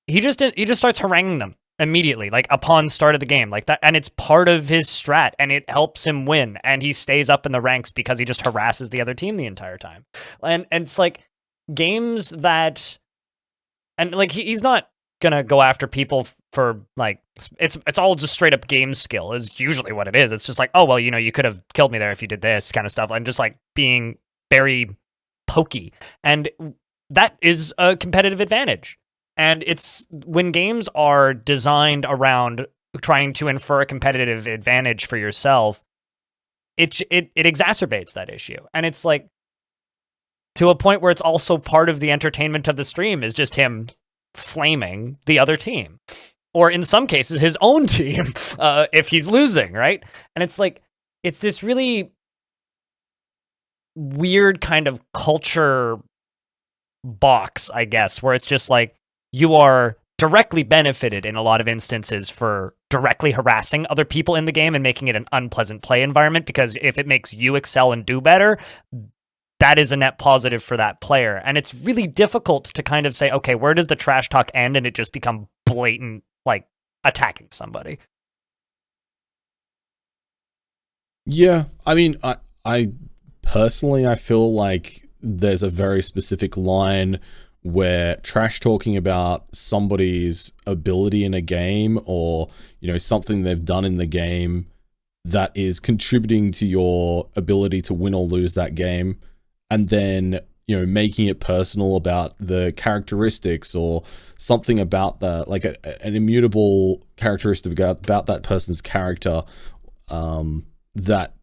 he just starts haranguing them immediately, like upon start of the game, like that, and it's part of his strat, and it helps him win, and he stays up in the ranks because he just harasses the other team the entire time. And it's like games that, and like he's not gonna go after people for like it's all just straight up game skill is usually what it is. It's just like, oh well, you could have killed me there if you did this kind of stuff, and just like being very pokey, and that is a competitive advantage. And it's when games are designed around trying to infer a competitive advantage for yourself, it exacerbates that issue. And it's like to a point where it's also part of the entertainment of the stream is just him flaming the other team. Or in some cases, his own team, if he's losing, right? And it's like, it's this really weird kind of culture box, I guess, where it's just like, you are directly benefited in a lot of instances for directly harassing other people in the game and making it an unpleasant play environment, because if it makes you excel and do better, that is a net positive for that player. And it's really difficult to kind of say, okay, where does the trash talk end and it just become blatant, like attacking somebody? Yeah, I mean, I personally, I feel like there's a very specific line where trash talking about somebody's ability in a game, or something they've done in the game that is contributing to your ability to win or lose that game, and then making it personal about the characteristics or something about the like an immutable characteristic about that person's character that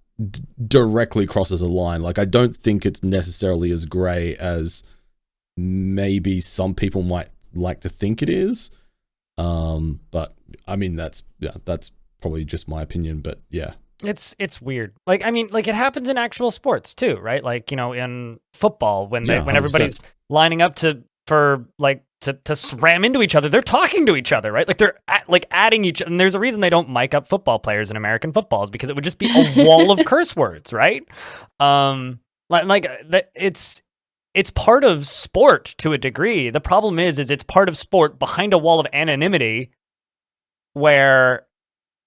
directly crosses a line. Like, I don't think it's necessarily as grey as maybe some people might like to think it is, but I mean that's probably just my opinion. But yeah, it's weird. Like, I mean, like it happens in actual sports too, right? Like in football when when everybody's lining up to ram into each other, they're talking to each other, right? Like they're adding each, and there's a reason they don't mic up football players in American football, is because it would just be a wall of curse words, right? It's part of sport to a degree. The problem is it's part of sport behind a wall of anonymity where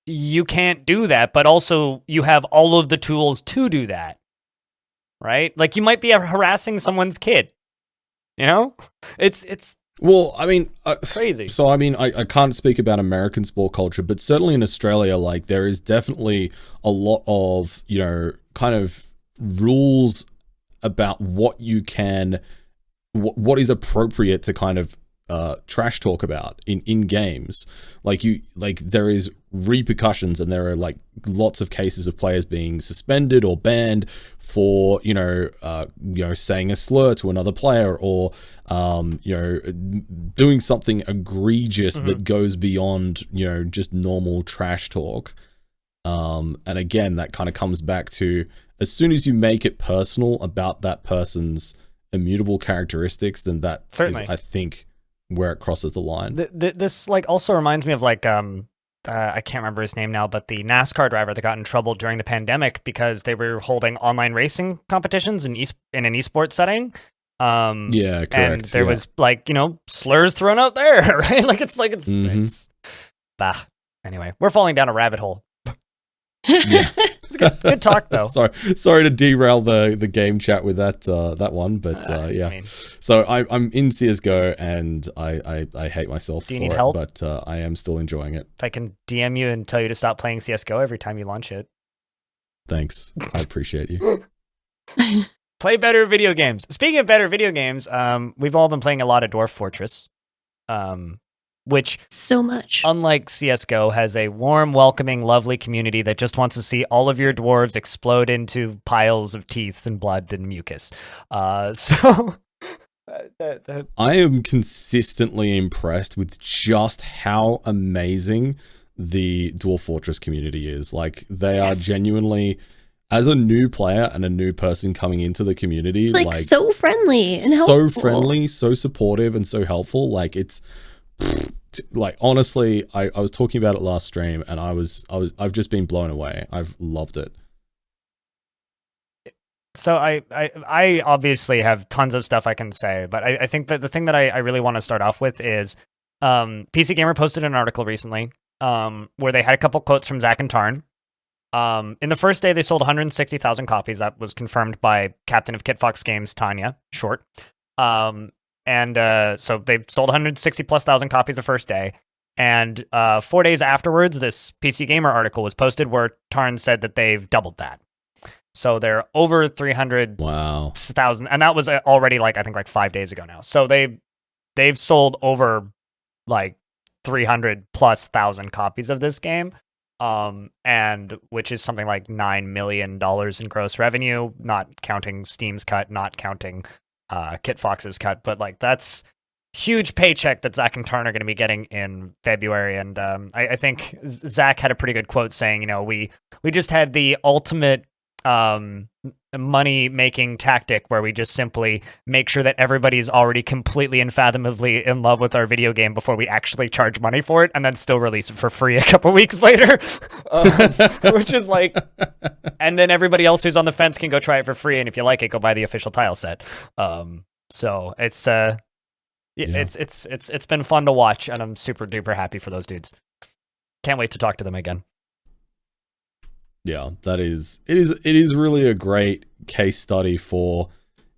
you can't do that, but also you have all of the tools to do that, right? Like you might be harassing someone's kid, It's well, I mean, crazy. So, I mean, I can't speak about American sport culture, but certainly in Australia, like there is definitely a lot of, kind of rules about what you can, what is appropriate to kind of trash talk about in games. Like there is repercussions, and there are like lots of cases of players being suspended or banned for saying a slur to another player, or doing something egregious that goes beyond just normal trash talk. And again, that kind of comes back to, as soon as you make it personal about that person's immutable characteristics, then that certainly is, I think, where it crosses the line. This like also reminds me of like I can't remember his name now, but the NASCAR driver that got in trouble during the pandemic because they were holding online racing competitions in an esports setting. Yeah, correct. And there was like slurs thrown out there, right? Like it's bah. Anyway, we're falling down a rabbit hole. Yeah. It's good talk though. Sorry to derail the game chat with that one, but yeah. I mean, so I'm in CS:GO and I hate myself for need help? But I am still enjoying it. If I can DM you and tell you to stop playing CS:GO every time you launch it. Thanks, I appreciate you. Play better video games. Speaking of better video games, we've all been playing a lot of Dwarf Fortress. Which, so much, unlike CS:GO, has a warm, welcoming, lovely community that just wants to see all of your dwarves explode into piles of teeth and blood and mucus. So I am consistently impressed with just how amazing the Dwarf Fortress community is. Like, they are genuinely, as a new player and a new person coming into the community, like so friendly and helpful. So friendly, so supportive, and so helpful. Like, it's like, honestly, I was talking about it last stream, and I've just been blown away. I've loved it. So I obviously have tons of stuff I can say, but I think that the thing that I really want to start off with is PC Gamer posted an article recently where they had a couple quotes from Zach and Tarn. In the first day, they sold 160,000 copies. That was confirmed by Captain of Kitfox Games, Tanya Short. So they sold 160 plus thousand copies the first day. And 4 days afterwards, this PC Gamer article was posted where Tarn said that they've doubled that. So they're over 300,000. Wow. And that was already I think 5 days ago now. So they've sold over 300 plus thousand copies of this game. And which is something like $9 million in gross revenue, not counting Steam's cut, not counting Kitfox's cut, but that's huge paycheck that Zach and Tarn are going to be getting in February. And I think Zach had a pretty good quote saying, we just had the ultimate money making tactic where we just simply make sure that everybody's already completely and fathomably in love with our video game before we actually charge money for it, and then still release it for free a couple weeks later. Which is and then everybody else who's on the fence can go try it for free, and if you like it, go buy the official tile set. So it's it's been fun to watch, and I'm super duper happy for those dudes. Can't wait to talk to them again. Yeah, it is really a great case study for,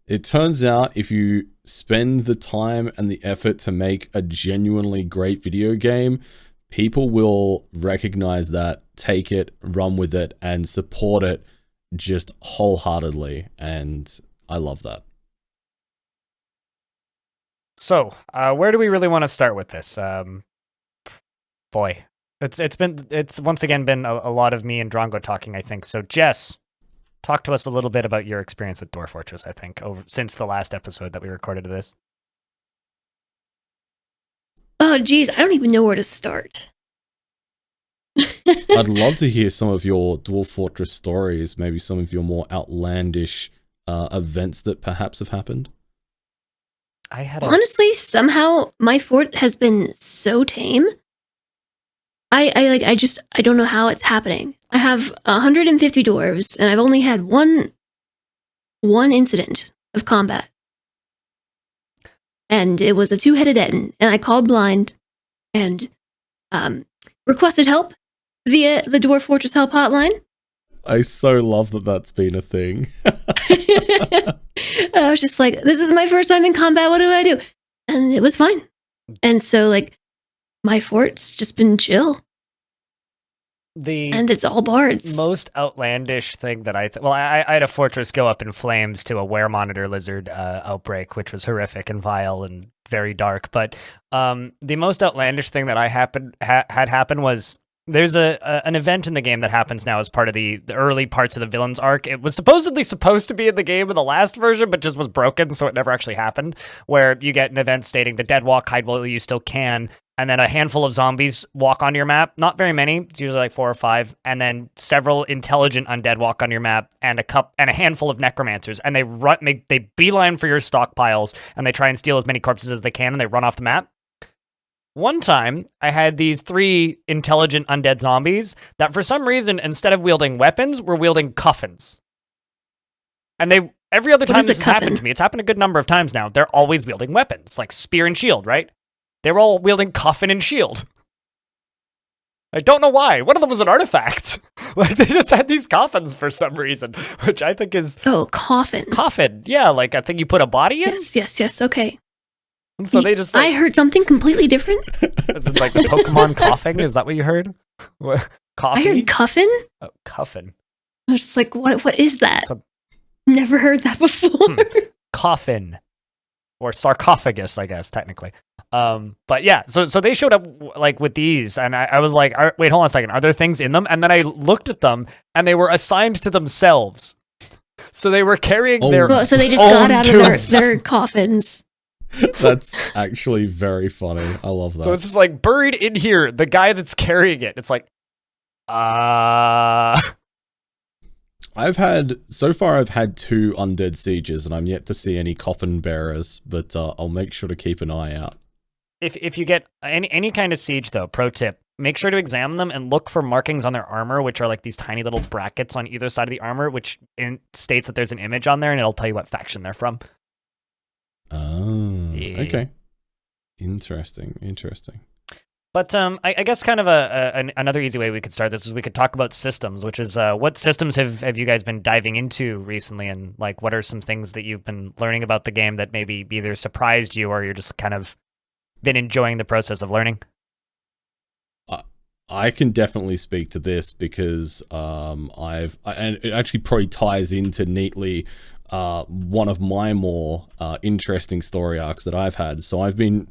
it turns out if you spend the time and the effort to make a genuinely great video game, people will recognize that, take it, run with it, and support it just wholeheartedly, and I love that. So, where do we really want to start with this? Boy. It's once again been a lot of me and Drongo talking, I think. So Jess, talk to us a little bit about your experience with Dwarf Fortress, I think, since the last episode that we recorded of this. Oh, geez, I don't even know where to start. I'd love to hear some of your Dwarf Fortress stories, maybe some of your more outlandish events that perhaps have happened. Honestly, somehow my fort has been so tame. I don't know how it's happening. I have 150 dwarves, and I've only had one incident of combat. And it was a 2-headed Etten, and I called blind and requested help via the Dwarf Fortress help hotline. I so love that that's been a thing. I was just like, this is my first time in combat, what do I do? And it was fine. And so, my fort's just been chill. And it's all bards. Most outlandish thing that I had a fortress go up in flames to a wear monitor lizard outbreak, which was horrific and vile and very dark. But the most outlandish thing that had happened was there's an event in the game that happens now as part of the early parts of the villains arc. It was supposedly supposed to be in the game in the last version, but just was broken, so it never actually happened, where you get an event stating the dead walk, hide while you still can, and then a handful of zombies walk on your map. Not very many. It's usually 4 or 5. And then several intelligent undead walk on your map, and a handful of necromancers. And they beeline for your stockpiles, and they try and steal as many corpses as they can, and they run off the map. One time, I had these 3 intelligent undead zombies that for some reason, instead of wielding weapons, were wielding coffins. And every other time this has happened to me, it's happened a good number of times now, they're always wielding weapons, like spear and shield, right? They were all wielding coffin and shield. I don't know why. One of them was an artifact. They just had these coffins for some reason, which I think is... Oh, coffin. Coffin, yeah, I think you put a body in? Yes, okay. And so they just... I heard something completely different. Is it the Pokemon coughing? Is that what you heard? Coffee? I heard cuffin. Oh, cuffin. I was just like, what is that? Never heard that before. Coffin. Or sarcophagus, I guess, technically. But yeah, so they showed up with these, and I was like, wait, hold on a second. Are there things in them? And then I looked at them, and they were assigned to themselves. So they were carrying their so they just got out of their coffins. That's actually very funny. I love that. So it's just buried in here, the guy that's carrying it. It's I've had 2 undead sieges, and I'm yet to see any coffin bearers, but I'll make sure to keep an eye out. If you get any kind of siege, though, pro tip, make sure to examine them and look for markings on their armor, which are these tiny little brackets on either side of the armor, which states that there's an image on there, and it'll tell you what faction they're from. Oh, yeah. Okay. Interesting. But I guess kind of another easy way we could start this is we could talk about systems, which is what systems have you guys been diving into recently, and like what are some things that you've been learning about the game that maybe either surprised you or you're just kind of been enjoying the process of learning? I can definitely speak to this because and it actually probably ties into neatly one of my more interesting story arcs that I've had. So I've been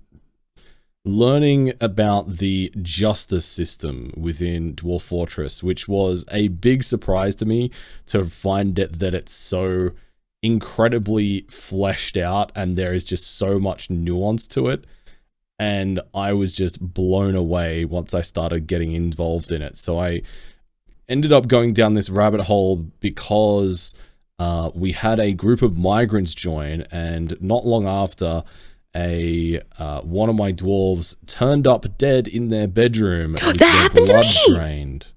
learning about the justice system within Dwarf Fortress, which was a big surprise to me to find that it's so incredibly fleshed out and there is just so much nuance to it. And I was just blown away once I started getting involved in it. So I ended up going down this rabbit hole because we had a group of migrants join, and not long after, one of my dwarves turned up dead in their bedroom with their blood drained.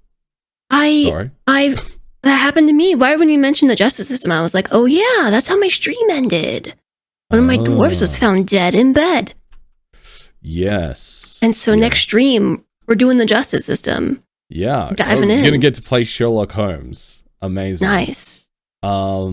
Sorry? That happened to me. Why when you mentioned the justice system, I was like, oh yeah, that's how my stream ended. One of my dwarves was found dead in bed. Yes. And so next stream, we're doing the justice system. Yeah. Diving in. You're going to get to play Sherlock Holmes. Amazing. Nice. So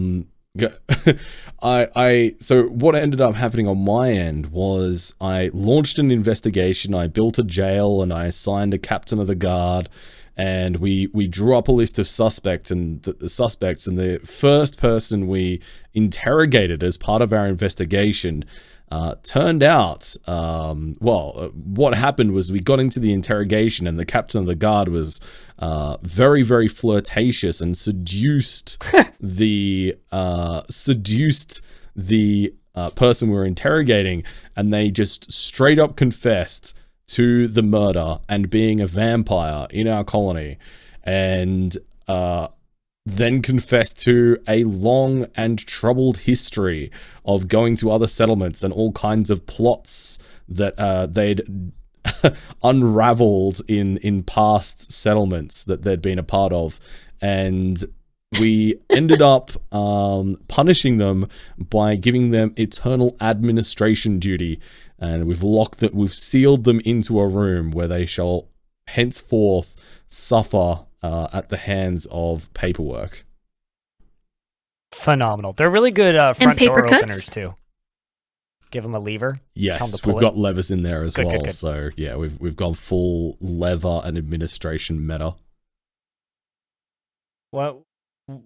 what ended up happening on my end was I launched an investigation, I built a jail, and I assigned a captain of the guard, and we drew up a list of suspects, and the first person we interrogated as part of our investigation turned out, what happened was we got into the interrogation and the captain of the guard was very, very flirtatious and seduced the person we were interrogating, and they just straight up confessed to the murder and being a vampire in our colony, and then confessed to a long and troubled history of going to other settlements and all kinds of plots that they'd unraveled in past settlements that they'd been a part of. And we ended up punishing them by giving them eternal administration duty, and we've sealed them into a room where they shall henceforth suffer at the hands of paperwork. Phenomenal. They're really good front door openers too. Give them a lever. Yes, we've got levers in there as well. Good. So yeah, we've gone full lever and administration meta. Well,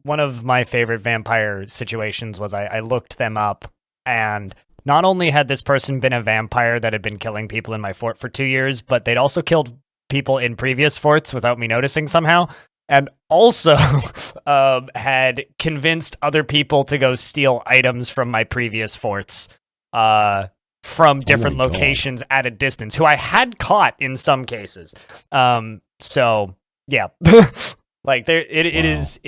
one of my favorite vampire situations was I looked them up, and not only had this person been a vampire that had been killing people in my fort for 2 years, but they'd also killed people in previous forts without me noticing somehow, and also had convinced other people to go steal items from my previous forts from different locations at a distance, who I had caught in some cases. So yeah. Like it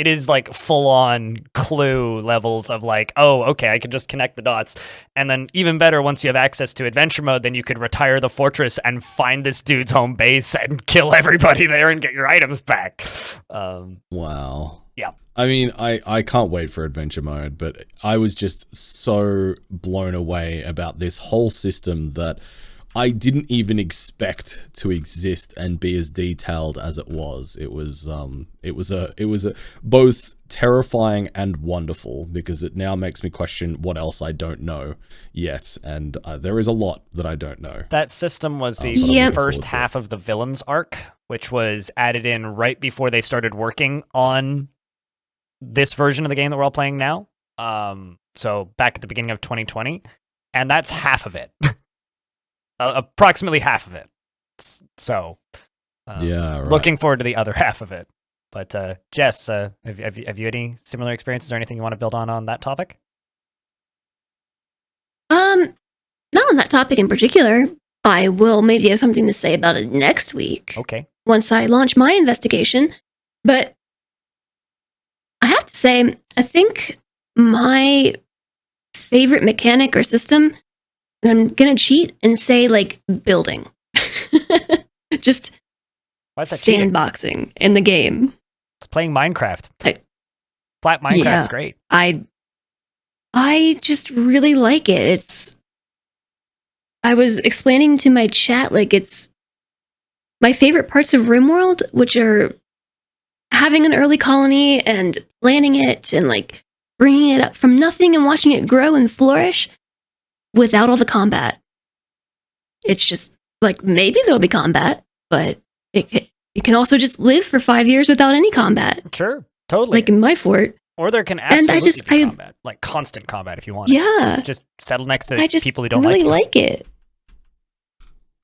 is like full on Clue levels of like, oh, okay, I can just connect the dots. And then even better, once you have access to adventure mode, then you could retire the fortress and find this dude's home base and kill everybody there and get your items back. Wow. Yeah. I mean, I can't wait for adventure mode, but I was just so blown away about this whole system that I didn't even expect to exist and be as detailed as it was. It was a both terrifying and wonderful, because it now makes me question what else I don't know yet, and there is a lot that I don't know. That system was the first half of the villains arc, which was added in right before they started working on this version of the game that we're all playing now. So back at the beginning of 2020, and that's half of it. Approximately half of it. So, yeah, right. Looking forward to the other half of it. But Jess, have you had any similar experiences or anything you want to build on that topic? Not on that topic in particular. I will maybe have something to say about it next week. Okay. Once I launch my investigation, but I have to say, I think my favorite mechanic or system, and I'm going to cheat and say, like, building. Just sandboxing in the game. It's playing Minecraft. Flat Minecraft's great. I just really like it. I was explaining to my chat, like, it's my favorite parts of RimWorld, which are having an early colony and planning it and, like, bringing it up from nothing and watching it grow and flourish without all the combat. It's just, like, maybe there'll be combat, but it can also just live for 5 years without any combat. Sure, totally. Like in my fort. Or there can And absolutely be combat, like constant combat if you want. Yeah. Just settle next to I just people who don't really like it.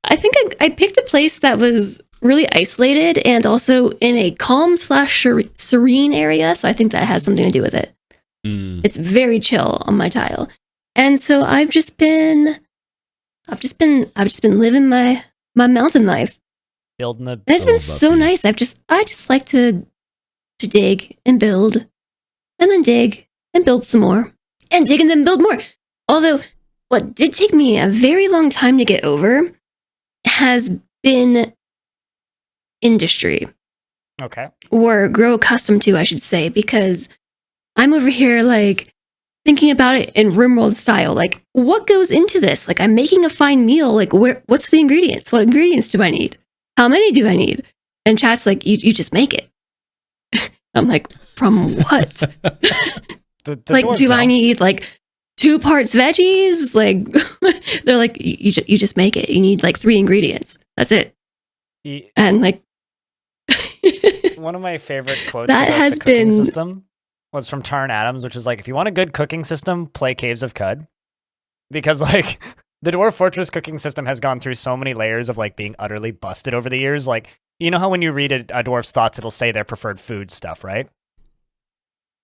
I think I picked a place that was really isolated and also in a calm/serene area, so I think that has something to do with it. It's very chill on my tile. And so I've just been living my mountain life. building a. And it's been so Buffy. nice. I just like to dig and build, and then dig and build some more, and dig and then build more. Although, what did take me a very long time to get over has been industry, Okay. or grow accustomed to, I should say, because I'm over here like thinking about it in RimWorld style. Like, what goes into this? Like, I'm making a fine meal. Like, what's the ingredients? What ingredients do I need? How many do I need? And chat's like, you just make it. I'm like, from what? The Like, dwarves do know. I need like 2 parts veggies? Like, they're like, you just make it. You need like 3 ingredients. That's it. Y- And like, One of my favorite quotes That about has the cooking been- system was from Tarn Adams, which is like, if you want a good cooking system, play Caves of Cud. Because like the Dwarf Fortress cooking system has gone through so many layers of like being utterly busted over the years. Like, you know how when you read a dwarf's thoughts, it'll say their preferred food stuff, right?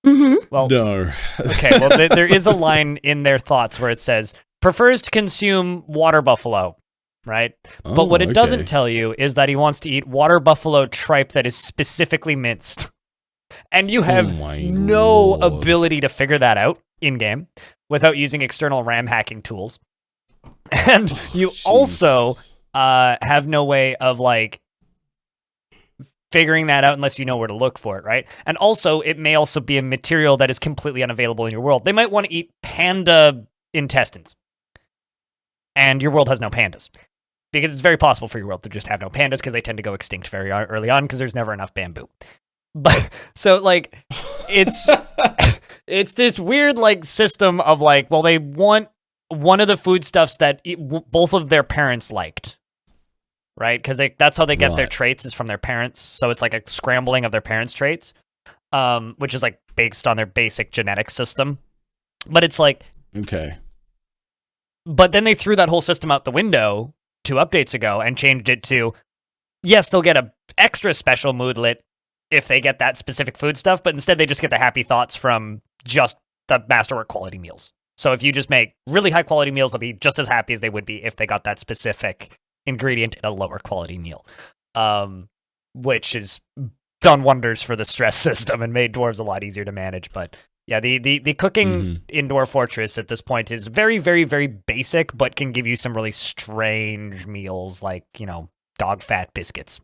Well, No. okay, well, there is a line in their thoughts where it says, prefers to consume water buffalo, right? But what it doesn't tell you is that he wants to eat water buffalo tripe that is specifically minced. And you have my no lord. ability to figure that out in-game without using external RAM hacking tools. And you also have no way of, like, figuring that out unless you know where to look for it, right? And also, it may also be a material that is completely unavailable in your world. They might want to eat panda intestines. And your world has no pandas. Because it's very possible for your world to just have no pandas because they tend to go extinct very early on because there's never enough bamboo. But so like it's it's this weird like system of like, well, they want one of the foodstuffs that both of their parents liked. Right? Because that's how they get their traits is from their parents. So it's like a scrambling of their parents' traits, which is like based on their basic genetic system. But it's like, Okay. but then they threw that whole system out the window 2 updates ago and changed it to, yes, they'll get a extra special moodlet if they get that specific food stuff, but instead they just get the happy thoughts from just the masterwork quality meals. So if you just make really high quality meals, they'll be just as happy as they would be if they got that specific ingredient in a lower quality meal, which has done wonders for the stress system and made dwarves a lot easier to manage. But yeah, the cooking in Dwarf Fortress at this point is very, very, very basic, but can give you some really strange meals like, you know, dog fat biscuits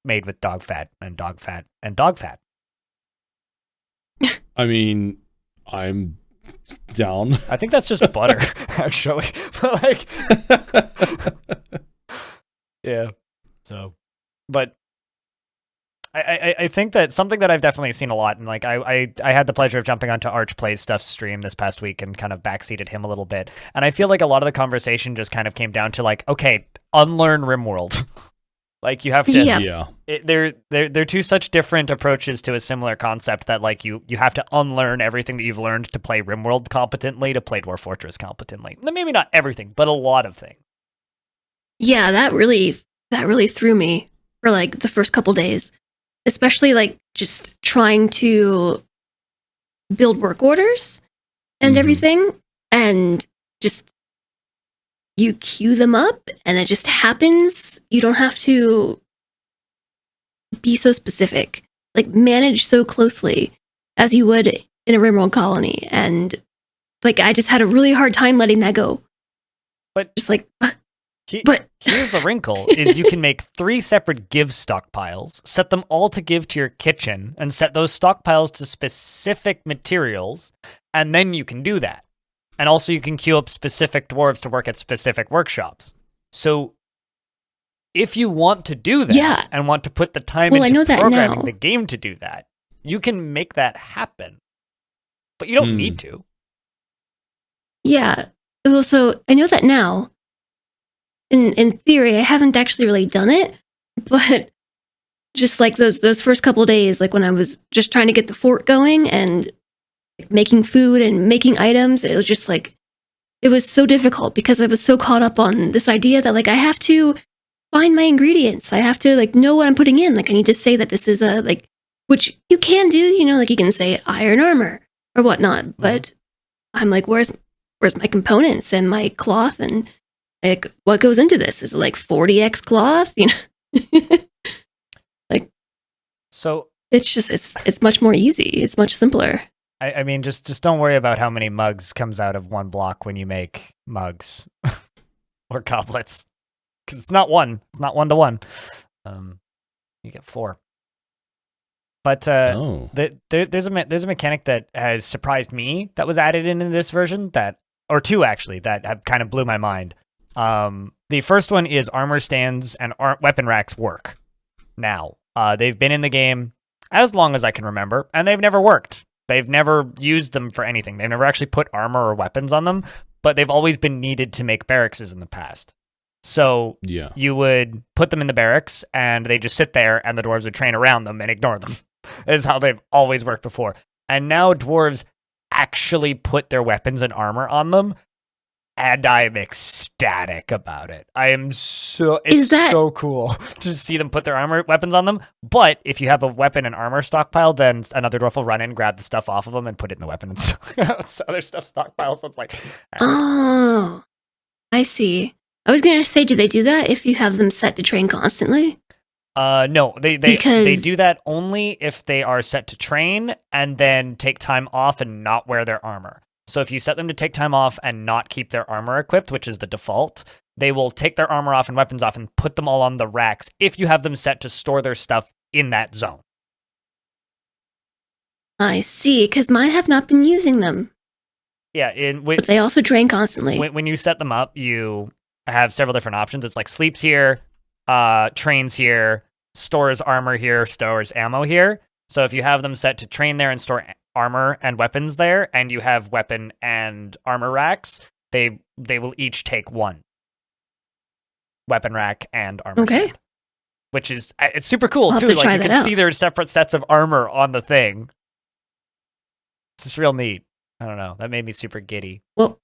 made with dog fat and dog fat and dog fat. I mean, I'm down. I think that's just butter, actually. But like, yeah. So, but I think that something that I've definitely seen a lot, and like I had the pleasure of jumping onto Arch Plays Stuff's stream this past week and kind of backseated him a little bit, and I feel like a lot of the conversation just kind of came down to like, okay, unlearn RimWorld. Like you have to, Yeah. they're 2 such different approaches to a similar concept that like you have to unlearn everything that you've learned to play RimWorld competently to play Dwarf Fortress competently. Maybe not everything, but a lot of things. yeah, that really threw me for like the first couple days, especially like just trying to build work orders and everything, and just you queue them up and it just happens. You don't have to be so specific, like manage so closely as you would in a RimWorld colony. And like, I just had a really hard time letting that go. But just like, but here's the wrinkle is you can make 3 separate give stockpiles, set them all to give to your kitchen, and set those stockpiles to specific materials, and then you can do that. And also you can queue up specific dwarves to work at specific workshops. So if you want to do that and want to put the time into programming the game to do that, you can make that happen. But you don't need to. Yeah. Well, so I know that now. In theory, I haven't actually really done it, but just like those first couple of days, like when I was just trying to get the fort going and like, making food and making items, it was just like, it was so difficult because I was so caught up on this idea that like I have to find my ingredients. I have to like know what I'm putting in. Like I need to say that this is a like, which you can do, you know, like you can say iron armor or whatnot, but I'm like, where's my components and my cloth and like what goes into this? Is it like 40x cloth? You know, like so it's just it's much more easy. It's much simpler. I mean, just don't worry about how many mugs comes out of one block when you make mugs or goblets, because it's not one. It's not 1 to 1. You get 4. But there's a mechanic that has surprised me that was added in this version or 2 actually that have kind of blew my mind. The first one is armor stands and weapon racks work now. They've been in the game as long as I can remember, and they've never worked. They've never used them for anything. They've never actually put armor or weapons on them, but they've always been needed to make barracks in the past. So you would put them in the barracks, and they just sit there, and the dwarves would train around them and ignore them. Is how they've always worked before. And now dwarves actually put their weapons and armor on them, and I am ecstatic about it. It's so cool to see them put their weapons on them. But if you have a weapon and armor stockpile, then another dwarf will run in, grab the stuff off of them, and put it in the weapon and stuff. Other stuff stockpile. So it's like, oh, I see. I was gonna say, do they do that if you have them set to train constantly? No, they do that only if they are set to train and then take time off and not wear their armor. So if you set them to take time off and not keep their armor equipped, which is the default, they will take their armor off and weapons off and put them all on the racks if you have them set to store their stuff in that zone. I see, because mine have not been using them. Yeah, but they also drain constantly. When you set them up, you have several different options. It's like sleeps here, trains here, stores armor here, stores ammo here. So if you have them set to train there and store armor and weapons there, and you have weapon and armor racks, they will each take 1 weapon rack and armor stand, which is it's super cool too. Like you can see their separate sets of armor on the thing. It's just real neat. I don't know. That made me super giddy. Well,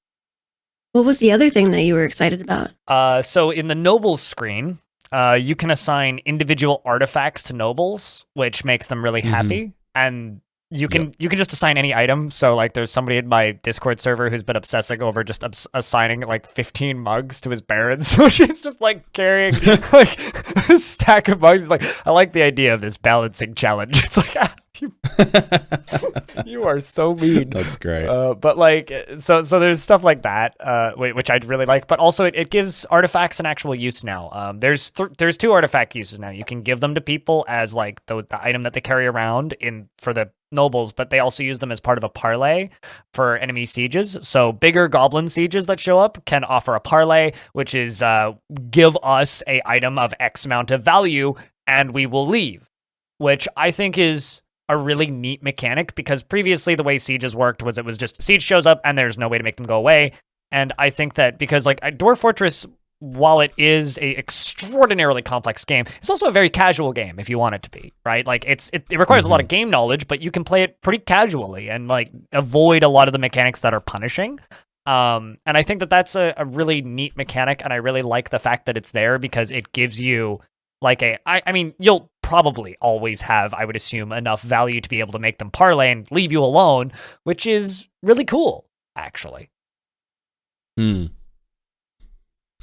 what was the other thing that you were excited about? So in the nobles screen, you can assign individual artifacts to nobles, which makes them really happy. And you can just assign any item. So like there's somebody in my Discord server who's been obsessing over just assigning like 15 mugs to his barons. So she's just like carrying like a stack of mugs. It's like, I like the idea of this balancing challenge. It's like, you are so mean. That's great. But like, so there's stuff like that, which I'd really like. But also, it gives artifacts an actual use now. There's 2 artifact uses now. You can give them to people as like the item that they carry around for the nobles, but they also use them as part of a parlay for enemy sieges. So bigger goblin sieges that show up can offer a parlay, which is give us a item of X amount of value, and we will leave, which I think is a really neat mechanic, because previously the way sieges worked was it was just siege shows up and there's no way to make them go away. And I think that because like Dwarf Fortress, while it is a extraordinarily complex game, it's also a very casual game if you want it to be, right? Like it requires a lot of game knowledge, but you can play it pretty casually and like avoid a lot of the mechanics that are punishing. And I think that that's a really neat mechanic, and I really like the fact that it's there because it gives you like I mean, you'll probably always have, I would assume, enough value to be able to make them parlay and leave you alone, which is really cool, actually. I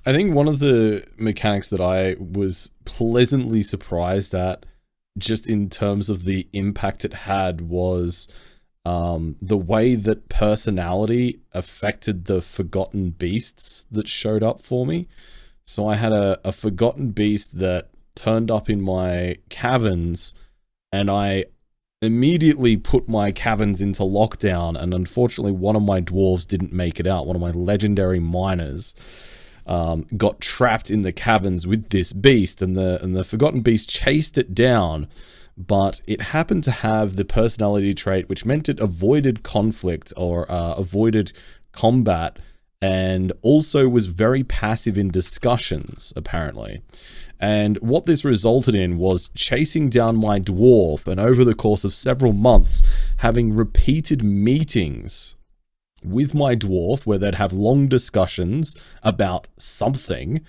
think one of the mechanics that I was pleasantly surprised at, just in terms of the impact it had, was the way that personality affected the forgotten beasts that showed up for me. So I had a forgotten beast that turned up in my caverns, and I immediately put my caverns into lockdown, and unfortunately one of my dwarves didn't make it out. One of my legendary miners got trapped in the caverns with this beast, and the Forgotten Beast chased it down, but it happened to have the personality trait which meant it avoided conflict or avoided combat, and also was very passive in discussions, apparently. And what this resulted in was chasing down my dwarf, and over the course of several months, having repeated meetings with my dwarf where they'd have long discussions about something,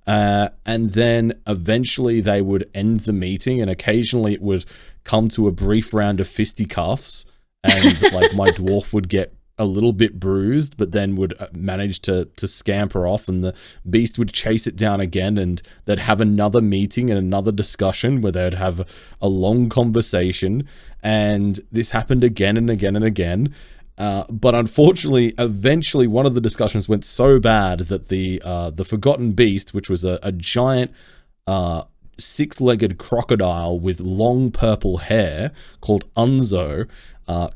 and then eventually they would end the meeting, and occasionally it would come to a brief round of fisticuffs, and like my dwarf would get a little bit bruised, but then would manage to scamper off, and the beast would chase it down again, and they'd have another meeting and another discussion where they'd have a long conversation, and this happened again and again and again. But unfortunately, eventually one of the discussions went so bad that the Forgotten Beast, which was a giant six-legged crocodile with long purple hair called Unzo,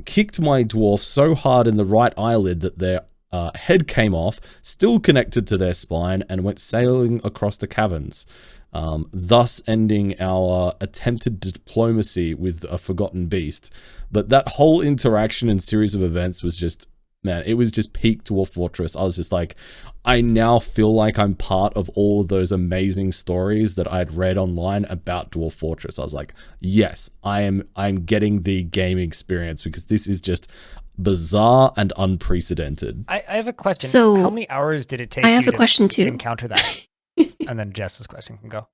kicked my dwarf so hard in the right eyelid that their head came off, still connected to their spine, and went sailing across the caverns, thus ending our attempted diplomacy with a Forgotten Beast. But that whole interaction and series of events was just, man, it was just peak Dwarf Fortress. I was just like, I now feel like I'm part of all of those amazing stories that I'd read online about Dwarf Fortress. I was like, yes, I'm getting the gaming experience, because this is just bizarre and unprecedented. I have a question. So, how many hours did it take I have you a question to too. encounter that? And then Jess's question can go.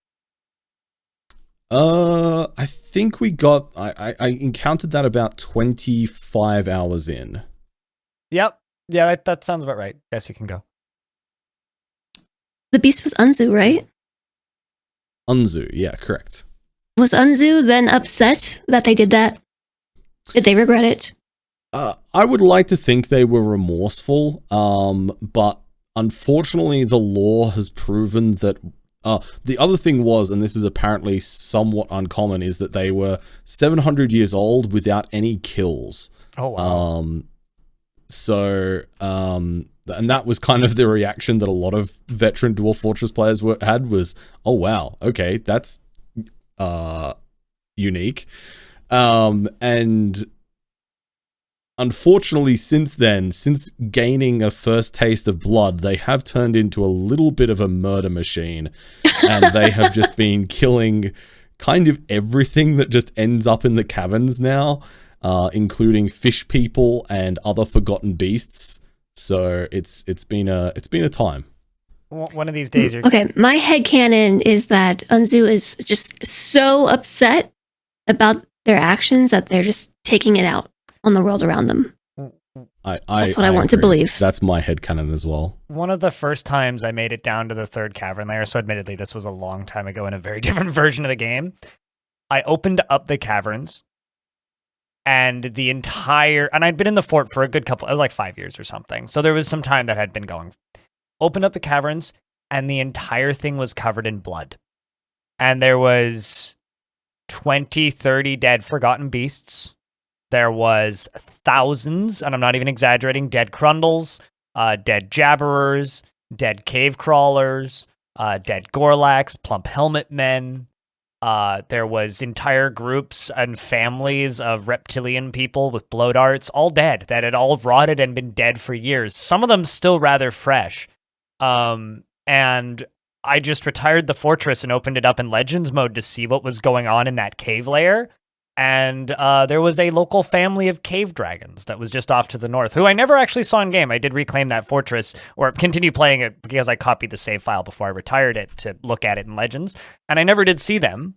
I think we got, I encountered that about 25 hours in. Yep. Yeah, that sounds about right. Jess, you can go. The beast was Unzu, right? Unzu, yeah, correct. Was Unzu then upset that they did that? Did they regret it? I would like to think they were remorseful, but unfortunately the lore has proven that the other thing was, and this is apparently somewhat uncommon, is that they were 700 years old without any kills. Oh, wow. And that was kind of the reaction that a lot of veteran Dwarf Fortress players had was, oh wow, okay, that's unique. And unfortunately, since gaining a first taste of blood, they have turned into a little bit of a murder machine, and they have just been killing kind of everything that just ends up in the caverns now, including fish people and other forgotten beasts. So it's been a time. One of these days, you're Okay, my headcanon is that Unzu is just so upset about their actions that they're just taking it out on the world around them. That's what I want to believe. That's my headcanon as well. One of the first times I made it down to the third cavern layer, so admittedly this was a long time ago in a very different version of the game, I opened up the caverns, and I'd been in the fort for a good couple, like 5 years or something, so there was some time that had been going. Opened up the caverns, and the entire thing was covered in blood. And there was 20, 30 dead forgotten beasts. There was thousands, and I'm not even exaggerating, dead Crundles, dead Jabberers, dead Cave Crawlers, dead Gorlaks, Plump Helmet Men. There was entire groups and families of reptilian people with blow darts, all dead, that had all rotted and been dead for years. Some of them still rather fresh. And I just retired the fortress and opened it up in Legends mode to see what was going on in that cave layer. And there was a local family of cave dragons that was just off to the north, who I never actually saw in game. I did reclaim that fortress, or continue playing it, because I copied the save file before I retired it to look at it in Legends, and I never did see them.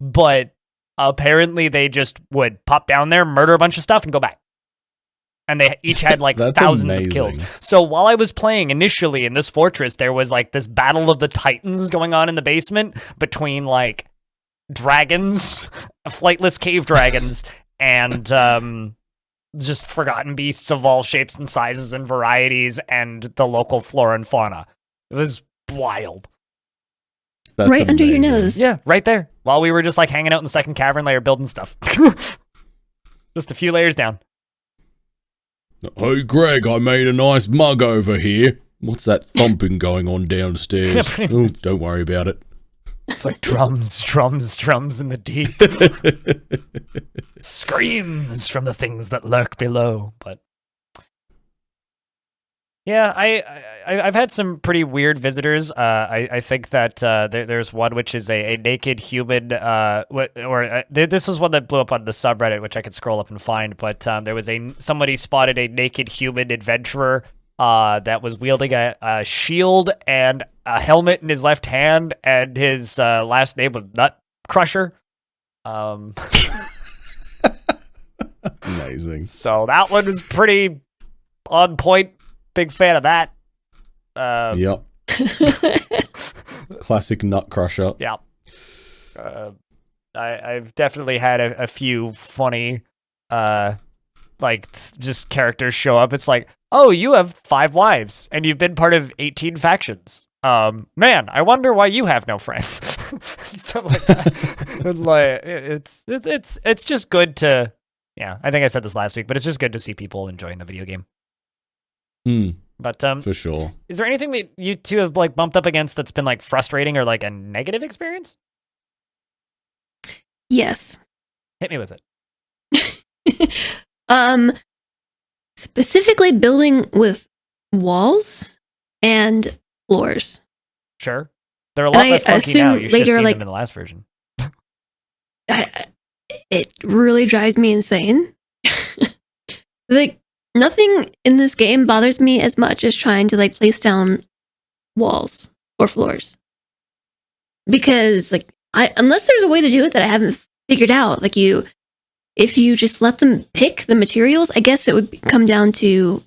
But apparently they just would pop down there, murder a bunch of stuff, and go back. And they each had like thousands of kills. So while I was playing initially in this fortress, there was like this battle of the titans going on in the basement between like dragons, flightless cave dragons, and just forgotten beasts of all shapes and sizes and varieties, and the local flora and fauna. It was wild. That's right amazing. Under your nose. Yeah, right there. While we were just like hanging out in the second cavern layer building stuff. Just a few layers down. Hey, Greg, I made a nice mug over here. What's that thumping going on downstairs? Oh, don't worry about it. It's like drums, drums, drums in the deep. Screams from the things that lurk below. But yeah, I've had some pretty weird visitors. I think that there's one which is a naked human. This was one that blew up on the subreddit, which I could scroll up and find. But there was somebody spotted a naked human adventurer that was wielding a shield and a helmet in his left hand, and his last name was Nut Crusher. Amazing. So that one was pretty on point. Big fan of that. Yep. Classic Nut Crusher. Yeah. I've definitely had a few funny, just characters show up. It's like, oh, you have 5 wives, and you've been part of 18 factions. Man, I wonder why you have no friends. Stuff like that. And like, it's just good to, yeah. I think I said this last week, but it's just good to see people enjoying the video game. But for sure. Is there anything that you two have like bumped up against that's been like frustrating or like a negative experience? Yes. Hit me with it. Specifically building with walls and floors. Sure. They're a lot less funky now. You should have seen them in the last version. It really drives me insane. Like, nothing in this game bothers me as much as trying to like place down walls or floors. Because like unless there's a way to do it that I haven't figured out, like if you just let them pick the materials, I guess it would come down to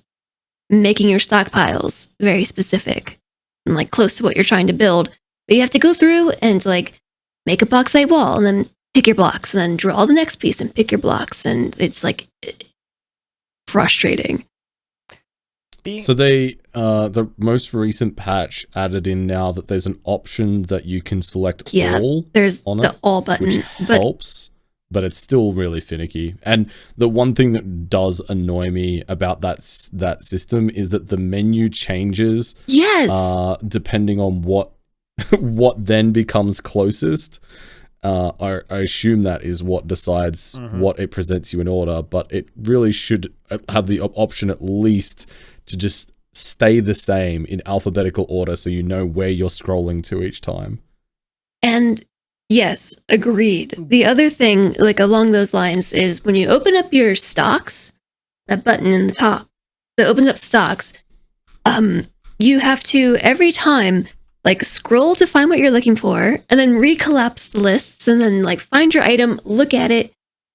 making your stockpiles very specific and like close to what you're trying to build. But you have to go through and like make a bauxite wall and then pick your blocks and then draw the next piece and pick your blocks, and it's like frustrating. So they the most recent patch added in now that there's an option that you can select all. There's on the it, all button, which helps, but it's still really finicky. And the one thing that does annoy me about that system is that the menu changes. Yes. Depending on what then becomes closest. I assume that is what decides what it presents you in order, but it really should have the option at least to just stay the same in alphabetical order so you know where you're scrolling to each time. And yes, agreed. The other thing, like along those lines, is when you open up your stocks, that button in the top that opens up stocks, you have to every time like scroll to find what you're looking for, and then recollapse the lists, and then like find your item, look at it,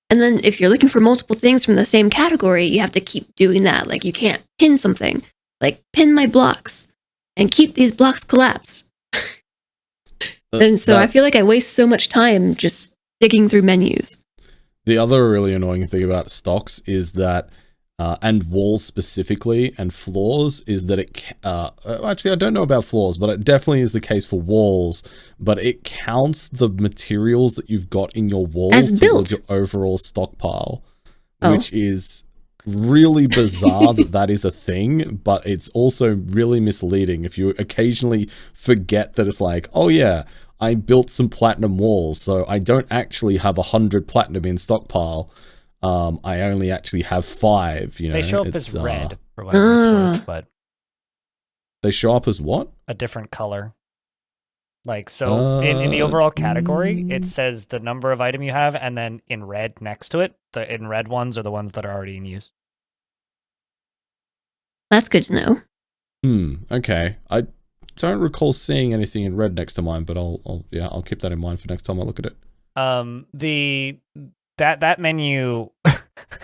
and then if you're looking for multiple things from the same category, you have to keep doing that. Like you can't pin something, like pin my blocks, and keep these blocks collapsed. And so I feel like I waste so much time just digging through menus. The other really annoying thing about stocks is that and walls specifically, and floors, is that it actually I don't know about floors, but it definitely is the case for walls, but it counts the materials that you've got in your walls towards your overall stockpile, which is really bizarre that is a thing, but it's also really misleading if you occasionally forget that it's like, oh yeah, I built some platinum walls, so I don't actually have 100 platinum in stockpile. I only actually have 5, you know. They show up as red, for whatever it's worth, but... They show up as what? A different color. Like, so, in the overall category, it says the number of item you have, and then in red next to it, the in red ones are the ones that are already in use. That's good to know. Okay. I don't recall seeing anything in red next to mine, but I'll keep that in mind for next time I look at it. That menu,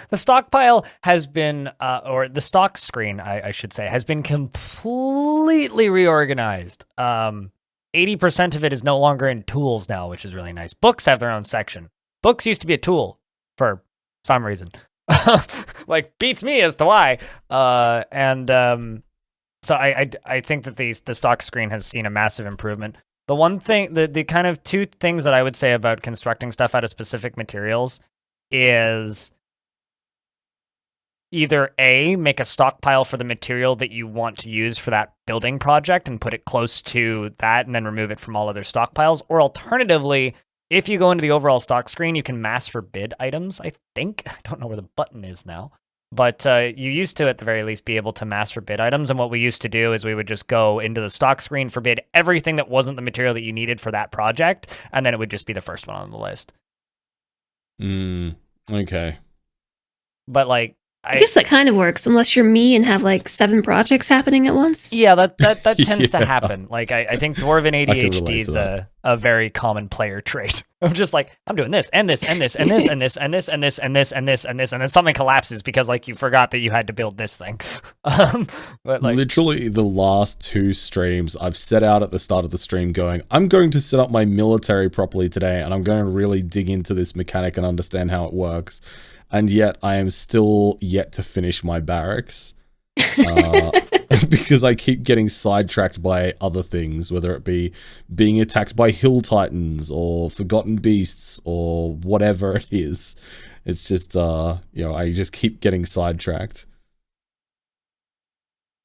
the stockpile has been, or the stock screen, I should say, has been completely reorganized. 80% of it is no longer in tools now, which is really nice. Books have their own section. Books used to be a tool for some reason. Like, beats me as to why. So I think that the stock screen has seen a massive improvement. The one thing, the kind of two things that I would say about constructing stuff out of specific materials is either A, make a stockpile for the material that you want to use for that building project and put it close to that and then remove it from all other stockpiles, or alternatively, if you go into the overall stock screen, you can mass forbid items, I think. I don't know where the button is now. But you used to, at the very least, be able to mass forbid items. And what we used to do is we would just go into the stock screen, forbid everything that wasn't the material that you needed for that project, and then it would just be the first one on the list. Okay. But, like... I guess that kind of works, unless you're me and have, like, 7 projects happening at once. Yeah, that tends to Yeah. happen. Like, I think Dwarven ADHD is a very common player trait. I'm just like, I'm doing this, and this, and this, and this, and this, and this, and this, and this, and this, and this, and then something collapses because, like, you forgot that you had to build this thing. But, like... Literally the last 2 streams, I've set out at the start of the stream going, I'm going to set up my military properly today, and I'm going to really dig into this mechanic and understand how it works. And yet I am still yet to finish my barracks because I keep getting sidetracked by other things, whether it be being attacked by hill titans or forgotten beasts or whatever it is. It's just, I just keep getting sidetracked.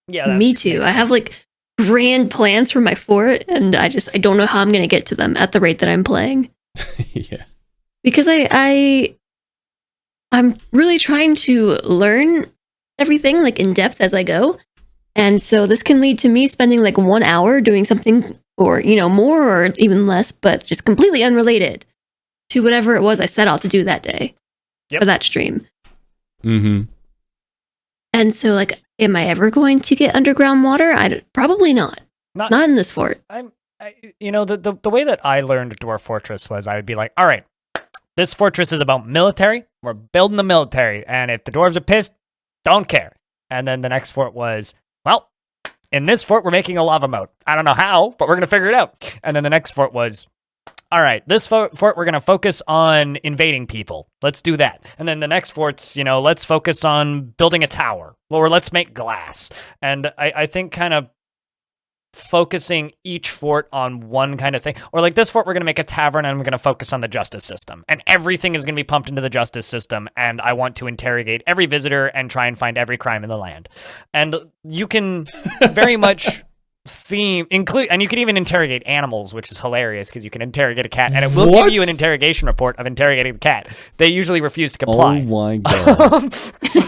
Yeah, me too. I have like grand plans for my fort, and I don't know how I'm going to get to them at the rate that I'm playing. Yeah, because I'm really trying to learn everything like in depth as I go. And so this can lead to me spending like 1 hour doing something or, more or even less, but just completely unrelated to whatever it was I set out to do that day or that stream. Mm-hmm. And so like, am I ever going to get underground water? Probably not. Not in this fort. The way that I learned Dwarf Fortress was I would be like, all right, this fortress is about military. We're building the military. And if the dwarves are pissed, don't care. And then the next fort was, well, in this fort, we're making a lava moat. I don't know how, but we're going to figure it out. And then the next fort was, all right, this fort, we're going to focus on invading people. Let's do that. And then the next fort's, let's focus on building a tower. Or let's make glass. And I think kind of focusing each fort on one kind of thing, or like this fort we're going to make a tavern and we're going to focus on the justice system, and everything is going to be pumped into the justice system, and I want to interrogate every visitor and try and find every crime in the land. And you can very much include, and you can even interrogate animals, which is hilarious because you can interrogate a cat and it will give you an interrogation report of interrogating the cat. They usually refuse to comply. Oh my god.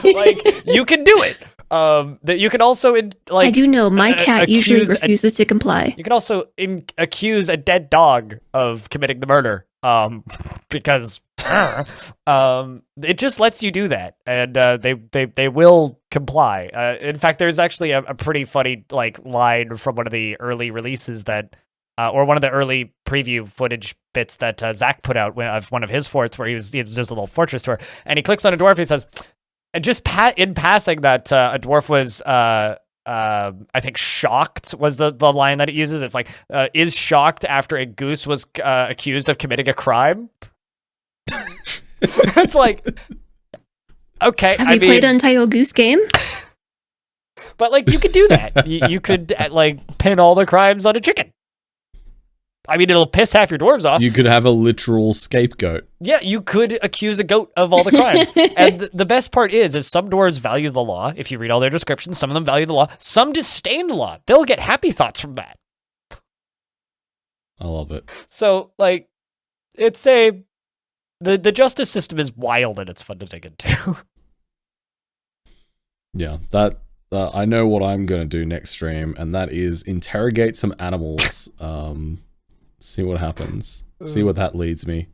Like, you can do it. That you can also I do know my cat usually refuses to comply. You can also accuse a dead dog of committing the murder, because it just lets you do that, and they will comply. In fact, there's actually a pretty funny line from one of the early releases that, or one of the early preview footage bits that Zach put out of one of his forts, where he was just a little fortress tour, and he clicks on a dwarf and he says, just in passing, that a dwarf was, I think, shocked was the line that it uses. It's like, is shocked after a goose was accused of committing a crime. It's like, okay. Have you played Untitled Goose Game? But you could do that. You could pin all the crimes on a chicken. I mean, it'll piss half your dwarves off. You could have a literal scapegoat. Yeah, you could accuse a goat of all the crimes. And the best part is some dwarves value the law. If you read all their descriptions, some of them value the law. Some disdain the law. They'll get happy thoughts from that. I love it. So, it's the justice system is wild and it's fun to dig into. Yeah, that I know what I'm going to do next stream, and that is interrogate some animals. See what happens. See what that leads me.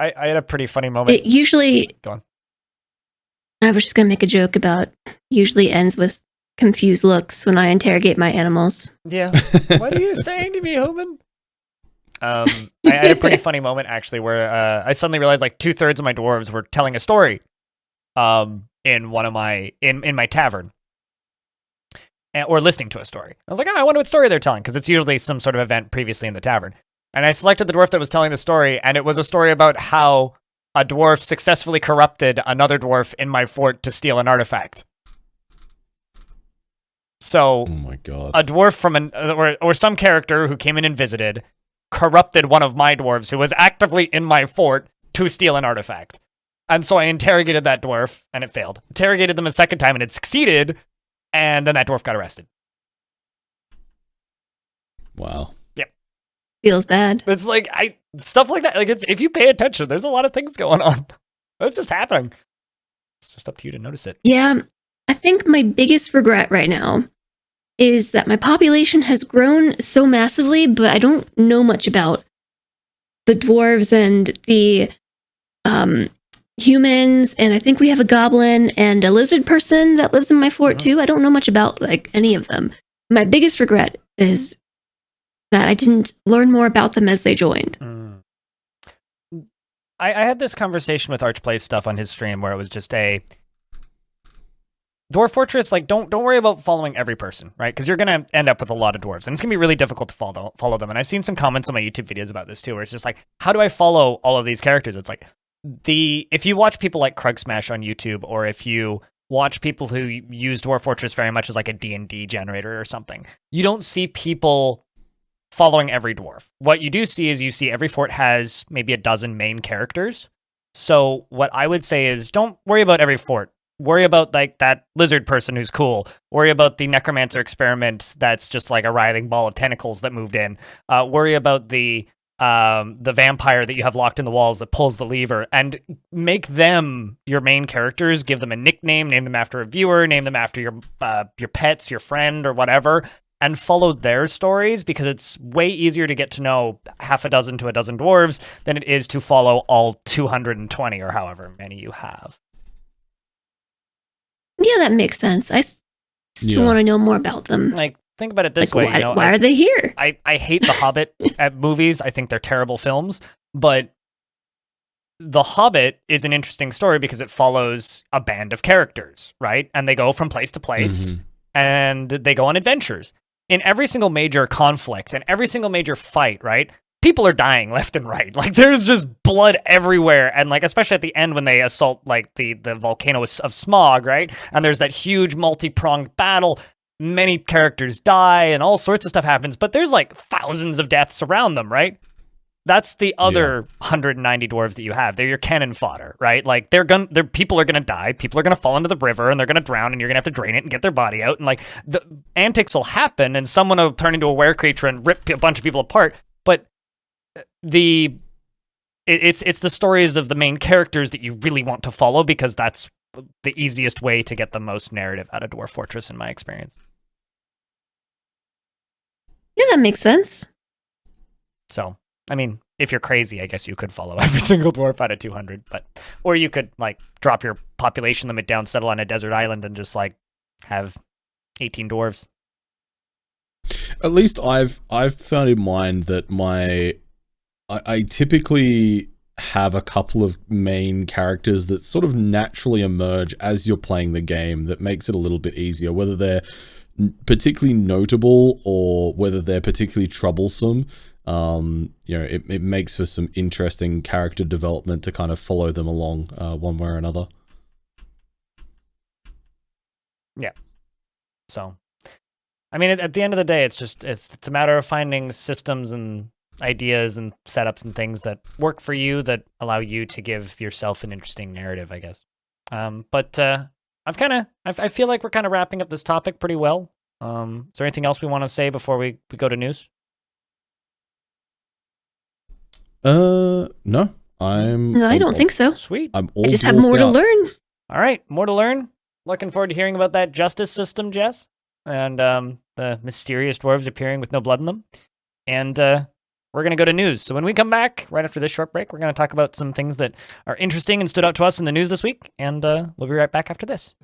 I had a pretty funny moment. It usually... Go on. I was just going to make a joke about usually ends with confused looks when I interrogate my animals. Yeah. What are you saying to me, human? I had a pretty funny moment, actually, where I suddenly realized 2/3 of my dwarves were telling a story in one of my in my tavern. Or listening to a story. I was like, I wonder what story they're telling, because it's usually some sort of event previously in the tavern. And I selected the dwarf that was telling the story, and it was a story about how a dwarf successfully corrupted another dwarf in my fort to steal an artifact. So, oh my god, a dwarf from or some character who came in and visited corrupted one of my dwarves who was actively in my fort to steal an artifact. And so I interrogated that dwarf, and it failed. Interrogated them a second time, and it succeeded, and then that dwarf got arrested. Wow. Feels bad. It's like, stuff like that. Like, it's, if you pay attention, there's a lot of things going on. It's just happening. It's just up to you to notice it. Yeah, I think my biggest regret right now is that my population has grown so massively, but I don't know much about the dwarves and the humans, and I think we have a goblin and a lizard person that lives in my fort too. I don't know much about like any of them. My biggest regret is that I didn't learn more about them as they joined. I had this conversation with Archplay's stuff on his stream where it was just a Dwarf Fortress, like, don't worry about following every person, right? Because you're going to end up with a lot of dwarves, and it's going to be really difficult to follow them. And I've seen some comments on my YouTube videos about this too, where it's just like, how do I follow all of these characters? It's like, if you watch people like Krug Smash on YouTube, or if you watch people who use Dwarf Fortress very much as like a D&D generator or something, you don't see people following every dwarf. What you do see is you see every fort has maybe a dozen main characters. So what I would say is don't worry about every fort. Worry about like that lizard person who's cool. Worry about the necromancer experiment that's just like a writhing ball of tentacles that moved in. Worry about the vampire that you have locked in the walls that pulls the lever, and make them your main characters. Give them a nickname, name them after a viewer, name them after your pets, your friend, or whatever, and follow their stories, because it's way easier to get to know half a dozen to a dozen dwarves than it is to follow all 220 or however many you have. Yeah, that makes sense. I still want to know more about them. Like, think about it this like, way. Why, you know, why are they here? I hate The Hobbit at movies. I think they're terrible films. But The Hobbit is an interesting story because it follows a band of characters, right? And they go from place to place, and they go on adventures. In every single major conflict and every single major fight, right? People are dying left and right. Like, there's just blood everywhere. And like, especially at the end when they assault like the volcano of smog, right? And there's that huge multi-pronged battle. Many characters die and all sorts of stuff happens, but there's like thousands of deaths around them, right? That's the other 190 dwarves that you have. They're your cannon fodder, right? Like, people are gonna die, people are gonna fall into the river, and they're gonna drown, and you're gonna have to drain it and get their body out, and like, the antics will happen, and someone will turn into a were creature and rip a bunch of people apart. But it's the stories of the main characters that you really want to follow, because that's the easiest way to get the most narrative out of Dwarf Fortress, in my experience. Yeah, that makes sense. So, I mean, if you're crazy, I guess you could follow every single dwarf out of 200, or you could like drop your population limit down, settle on a desert island, and just like have 18 dwarves. At least I've found in mind that I typically have a couple of main characters that sort of naturally emerge as you're playing the game, that makes it a little bit easier, whether they're particularly notable or whether they're particularly troublesome. It makes for some interesting character development to kind of follow them along one way or another. Yeah. So, I mean, at the end of the day, it's a matter of finding systems and ideas and setups and things that work for you, that allow you to give yourself an interesting narrative, I guess. I feel like we're kind of wrapping up this topic pretty well. Is there anything else we want to say before we go to news? No. No, I don't think so. Sweet. I just have more to learn. All right, more to learn. Looking forward to hearing about that justice system, Jess, and the mysterious dwarves appearing with no blood in them. And we're going to go to news. So when we come back, right after this short break, we're going to talk about some things that are interesting and stood out to us in the news this week. And we'll be right back after this.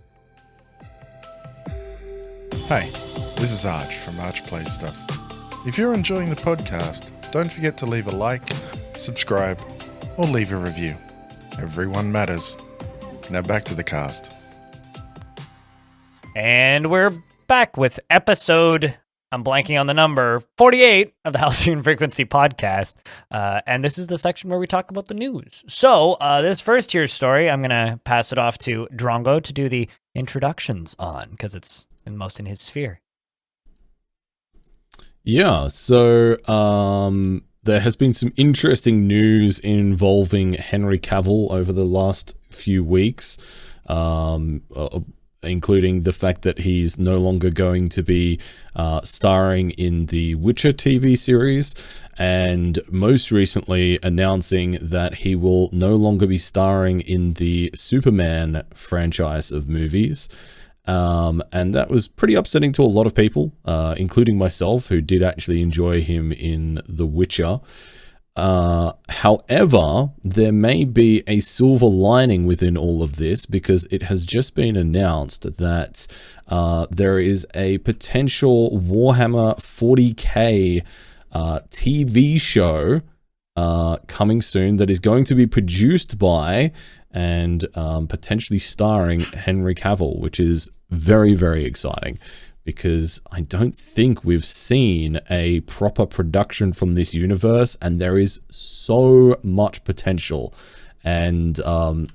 Hey, this is Arch from Arch Plays Stuff. If you're enjoying the podcast, don't forget to leave a like, subscribe, or leave a review. Everyone matters. Now back to the cast. And we're back with episode, I'm blanking on the number, 48 of the Halcyon Frequency podcast. And this is the section where we talk about the news. So this first year's story, I'm going to pass it off to Drongo to do the introductions on, because it's most in his sphere. Yeah, so there has been some interesting news involving Henry Cavill over the last few weeks, including the fact that he's no longer going to be starring in the Witcher TV series, and most recently announcing that he will no longer be starring in the Superman franchise of movies. And that was pretty upsetting to a lot of people, including myself, who did actually enjoy him in The Witcher. However, there may be a silver lining within all of this, because it has just been announced that there is a potential Warhammer 40k TV show coming soon that is going to be produced by and potentially starring Henry Cavill, which is very, very exciting, because I don't think we've seen a proper production from this universe, and there is so much potential. And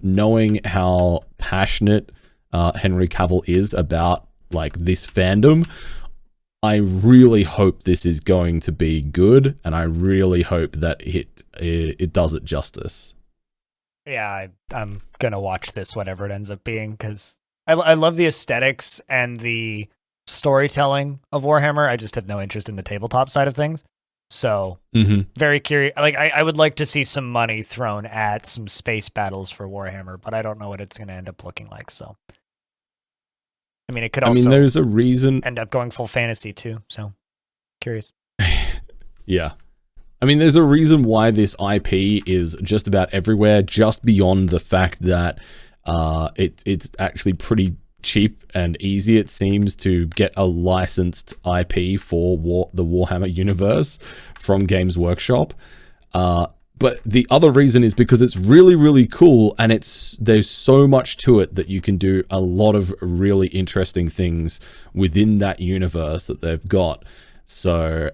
knowing how passionate Henry Cavill is about like this fandom, I really hope this is going to be good, and I really hope that it does it justice. Yeah, I'm gonna watch this, whatever it ends up being, because I love the aesthetics and the storytelling of Warhammer. I just have no interest in the tabletop side of things. So, very curious. Like, I would like to see some money thrown at some space battles for Warhammer, but I don't know what it's going to end up looking like. So, I mean, it could also there's a reason end up going full fantasy too. So, curious. Yeah. I mean, there's a reason why this IP is just about everywhere, just beyond the fact that it's actually pretty cheap and easy, it seems, to get a licensed IP for the Warhammer universe from Games Workshop. But the other reason is because it's really, really cool, and there's so much to it that you can do a lot of really interesting things within that universe that they've got. So,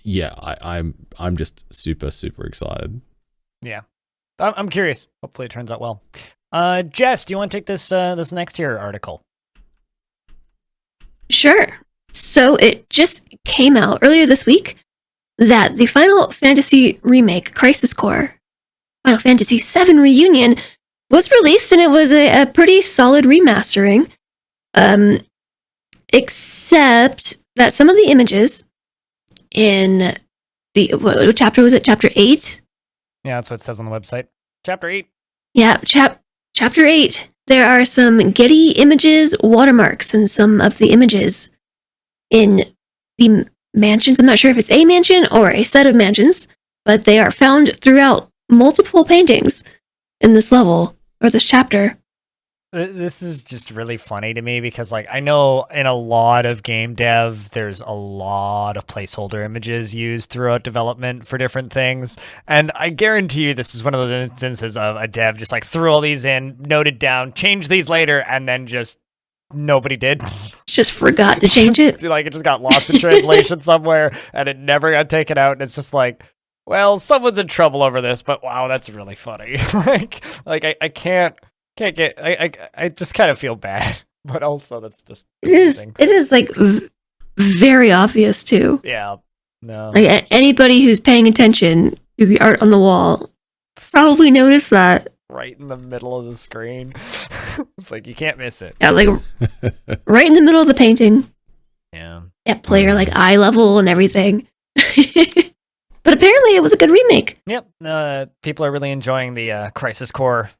yeah, I'm just super, super excited. Yeah, I'm curious. Hopefully, it turns out well. Jess, do you want to take this next tier article? Sure. So it just came out earlier this week that the Final Fantasy remake, Crisis Core, Final Fantasy VII Reunion, was released, and it was a pretty solid remastering. Except that some of the images in what chapter was it? Chapter 8? Yeah, that's what it says on the website. Chapter 8. Yeah, Chapter 8. There are some Getty images, watermarks, and some of the images in the mansions. I'm not sure if it's a mansion or a set of mansions, but they are found throughout multiple paintings in this level, or this chapter. This is just really funny to me because, like, I know in a lot of game dev, there's a lot of placeholder images used throughout development for different things. And I guarantee you this is one of those instances of a dev just, like, threw all these in, noted down, changed these later, and then just nobody did. Just forgot to change it. Like, it just got lost in translation somewhere, and it never got taken out. And it's just like, well, someone's in trouble over this, but wow, that's really funny. I can't get. I just kind of feel bad, but also that's just. It is like very obvious too. Yeah. No. Like anybody who's paying attention to the art on the wall probably noticed that. Right in the middle of the screen. It's like you can't miss it. Yeah, like right in the middle of the painting. Yeah. At player like eye level and everything. But apparently it was a good remake. Yep. People are really enjoying the Crisis Core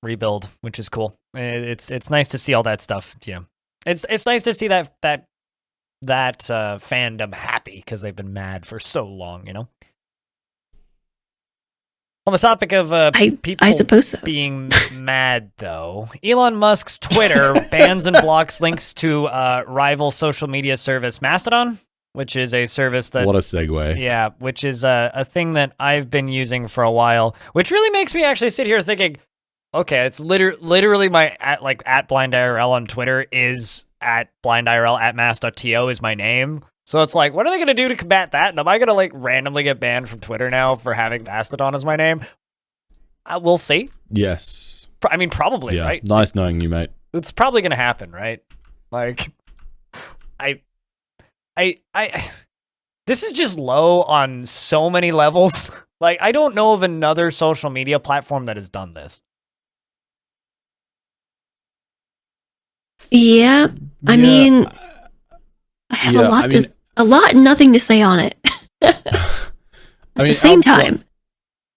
rebuild, which is cool. It's nice to see all that stuff. Yeah. It's nice to see that fandom happy because they've been mad for so long, you know? On the topic of people I suppose so. being mad, though, Elon Musk's Twitter bans and blocks links to rival social media service Mastodon, which is a service that... What a segue. Yeah, which is a thing that I've been using for a while, which really makes me actually sit here thinking, okay, it's literally my at BlindIRL on Twitter is at BlindIRL at mass.to is my name. So it's like, what are they going to do to combat that? And am I going to like randomly get banned from Twitter now for having Mastodon as my name? We'll see. Yes. I mean, probably, yeah, right? Nice knowing you, mate. It's probably going to happen, right? Like, this is just low on so many levels. Like, I don't know of another social media platform that has done this. Yeah, I mean, I have a lot and nothing to say on it. At the same time.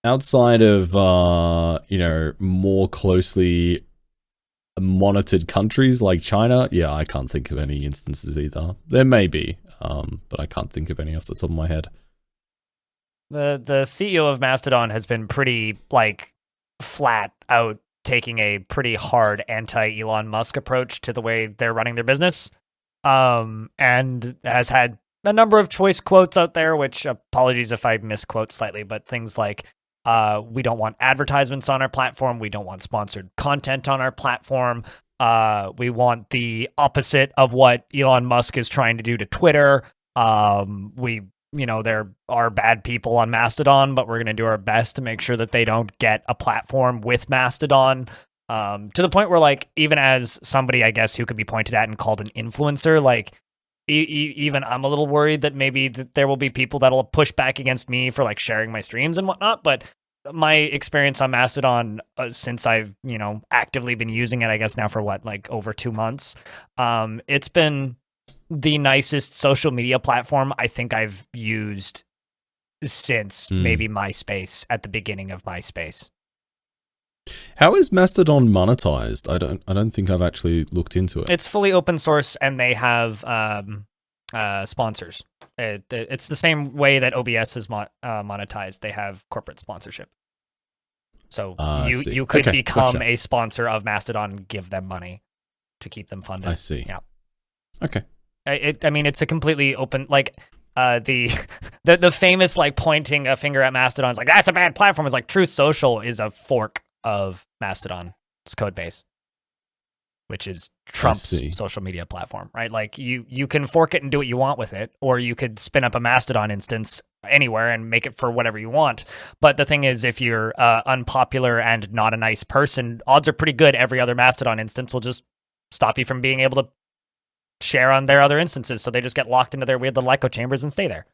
Outside of, more closely monitored countries like China, yeah, I can't think of any instances either. There may be, but I can't think of any off the top of my head. The CEO of Mastodon has been pretty, flat out taking a pretty hard anti-Elon Musk approach to the way they're running their business, and has had a number of choice quotes out there, which, apologies if I misquote slightly, but things like, we don't want advertisements on our platform, we don't want sponsored content on our platform, we want the opposite of what Elon Musk is trying to do to Twitter, there are bad people on Mastodon, but we're going to do our best to make sure that they don't get a platform with Mastodon, to the point where, even as somebody, I guess, who could be pointed at and called an influencer, even I'm a little worried that maybe there will be people that'll push back against me for, sharing my streams and whatnot, but my experience on Mastodon, since I've, actively been using it, I guess now for over 2 months, it's been the nicest social media platform I think I've used since maybe MySpace, at the beginning of MySpace. How is Mastodon monetized? I don't think I've actually looked into it. It's fully open source, and they have sponsors. It's the same way that OBS is monetized. They have corporate sponsorship. So you could become a sponsor of Mastodon and give them money to keep them funded. I see. Yeah. Okay. It's a completely open, the famous pointing a finger at Mastodon is that's a bad platform. Is Truth Social is a fork of Mastodon's code base, which is Trump's social media platform, right? You can fork it and do what you want with it, or you could spin up a Mastodon instance anywhere and make it for whatever you want. But the thing is, if you're unpopular and not a nice person, odds are pretty good every other Mastodon instance will just stop you from being able to share on their other instances, so they just get locked into their weird little echo chambers and stay there.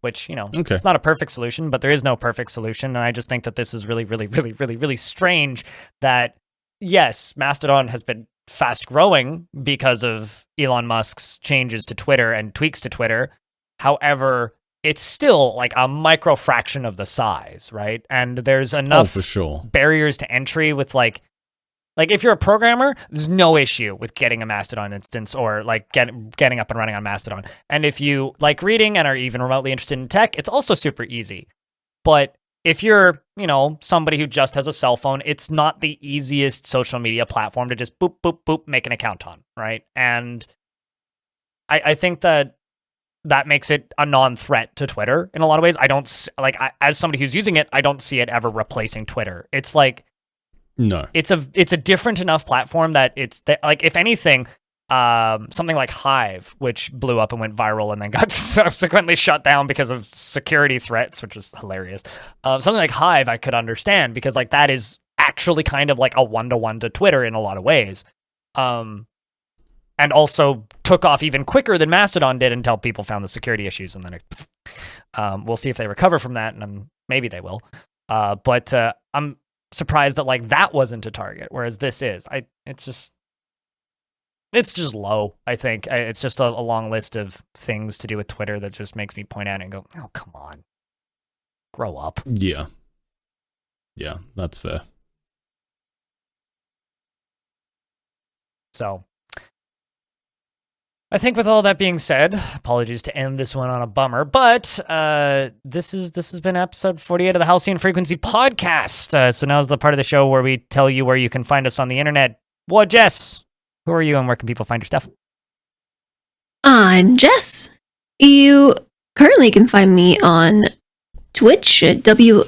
Which, it's not a perfect solution, but there is no perfect solution, and I just think that this is really, really, really, really, really strange that, yes, Mastodon has been fast growing because of Elon Musk's changes to Twitter and tweaks to Twitter. However, it's still a micro fraction of the size, right? And there's enough for sure barriers to entry with if you're a programmer, there's no issue with getting a Mastodon instance or getting up and running on Mastodon. And if you like reading and are even remotely interested in tech, it's also super easy. But if you're, somebody who just has a cell phone, it's not the easiest social media platform to just boop, boop, boop, make an account on, right? And I think that makes it a non-threat to Twitter in a lot of ways. I don't, as somebody who's using it, I don't see it ever replacing Twitter. It's no, it's a different enough platform that it's if anything, something like Hive, which blew up and went viral and then got subsequently shut down because of security threats, which is hilarious. Something like Hive I could understand because that is actually kind of a one-to-one to Twitter in a lot of ways, and also took off even quicker than Mastodon did until people found the security issues, and then we'll see if they recover from that, and maybe they will. But I'm surprised that that wasn't a target, whereas this is. It's just low. I think it's just a long list of things to do with Twitter that just makes me point at it and go, oh, come on, grow up. Yeah, that's fair. So I think with all that being said, apologies to end this one on a bummer, but this has been episode 48 of the Halcyon Frequency podcast. So now's the part of the show where we tell you where you can find us on the internet. Well, Jess, who are you and where can people find your stuff? I'm Jess. You currently can find me on Twitch at WOAHH_JESS.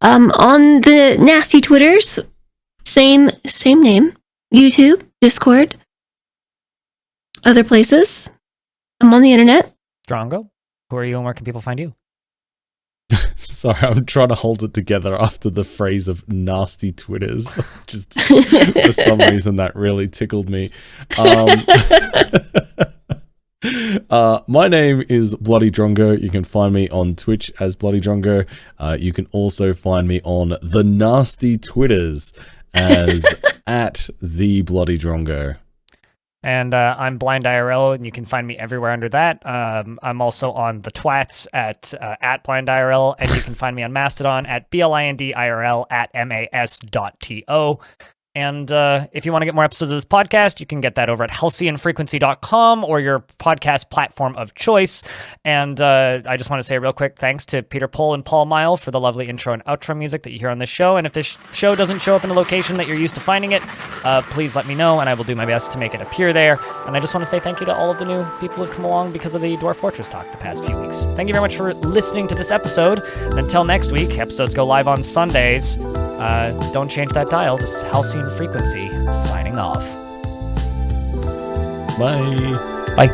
On the nasty Twitters, same name. YouTube, Discord, other places. I'm on the internet. Drongo, who are you and where can people find you? Sorry, I'm trying to hold it together after the phrase of nasty Twitters. Just for some reason that really tickled me. My name is Bloody Drongo. You can find me on Twitch as Bloody Drongo. You can also find me on the nasty Twitters as at the Bloody Drongo. And I'm Blind IRL, and you can find me everywhere under that. I'm also on the twats at Blind IRL, and you can find me on Mastodon at BLINDIRL at MAS.TO. And if you want to get more episodes of this podcast, you can get that over at halcyonfrequency.com or your podcast platform of choice. And I just want to say real quick thanks to Peter Pohl and Paul Mile for the lovely intro and outro music that you hear on this show. And if this show doesn't show up in a location that you're used to finding it, please let me know, and I will do my best to make it appear there. And I just want to say thank you to all of the new people who've come along because of the Dwarf Fortress talk the past few weeks. Thank you very much for listening to this episode. And until next week, episodes go live on Sundays. Don't change that dial. This is Halcyon Frequency signing off. Bye. Bye.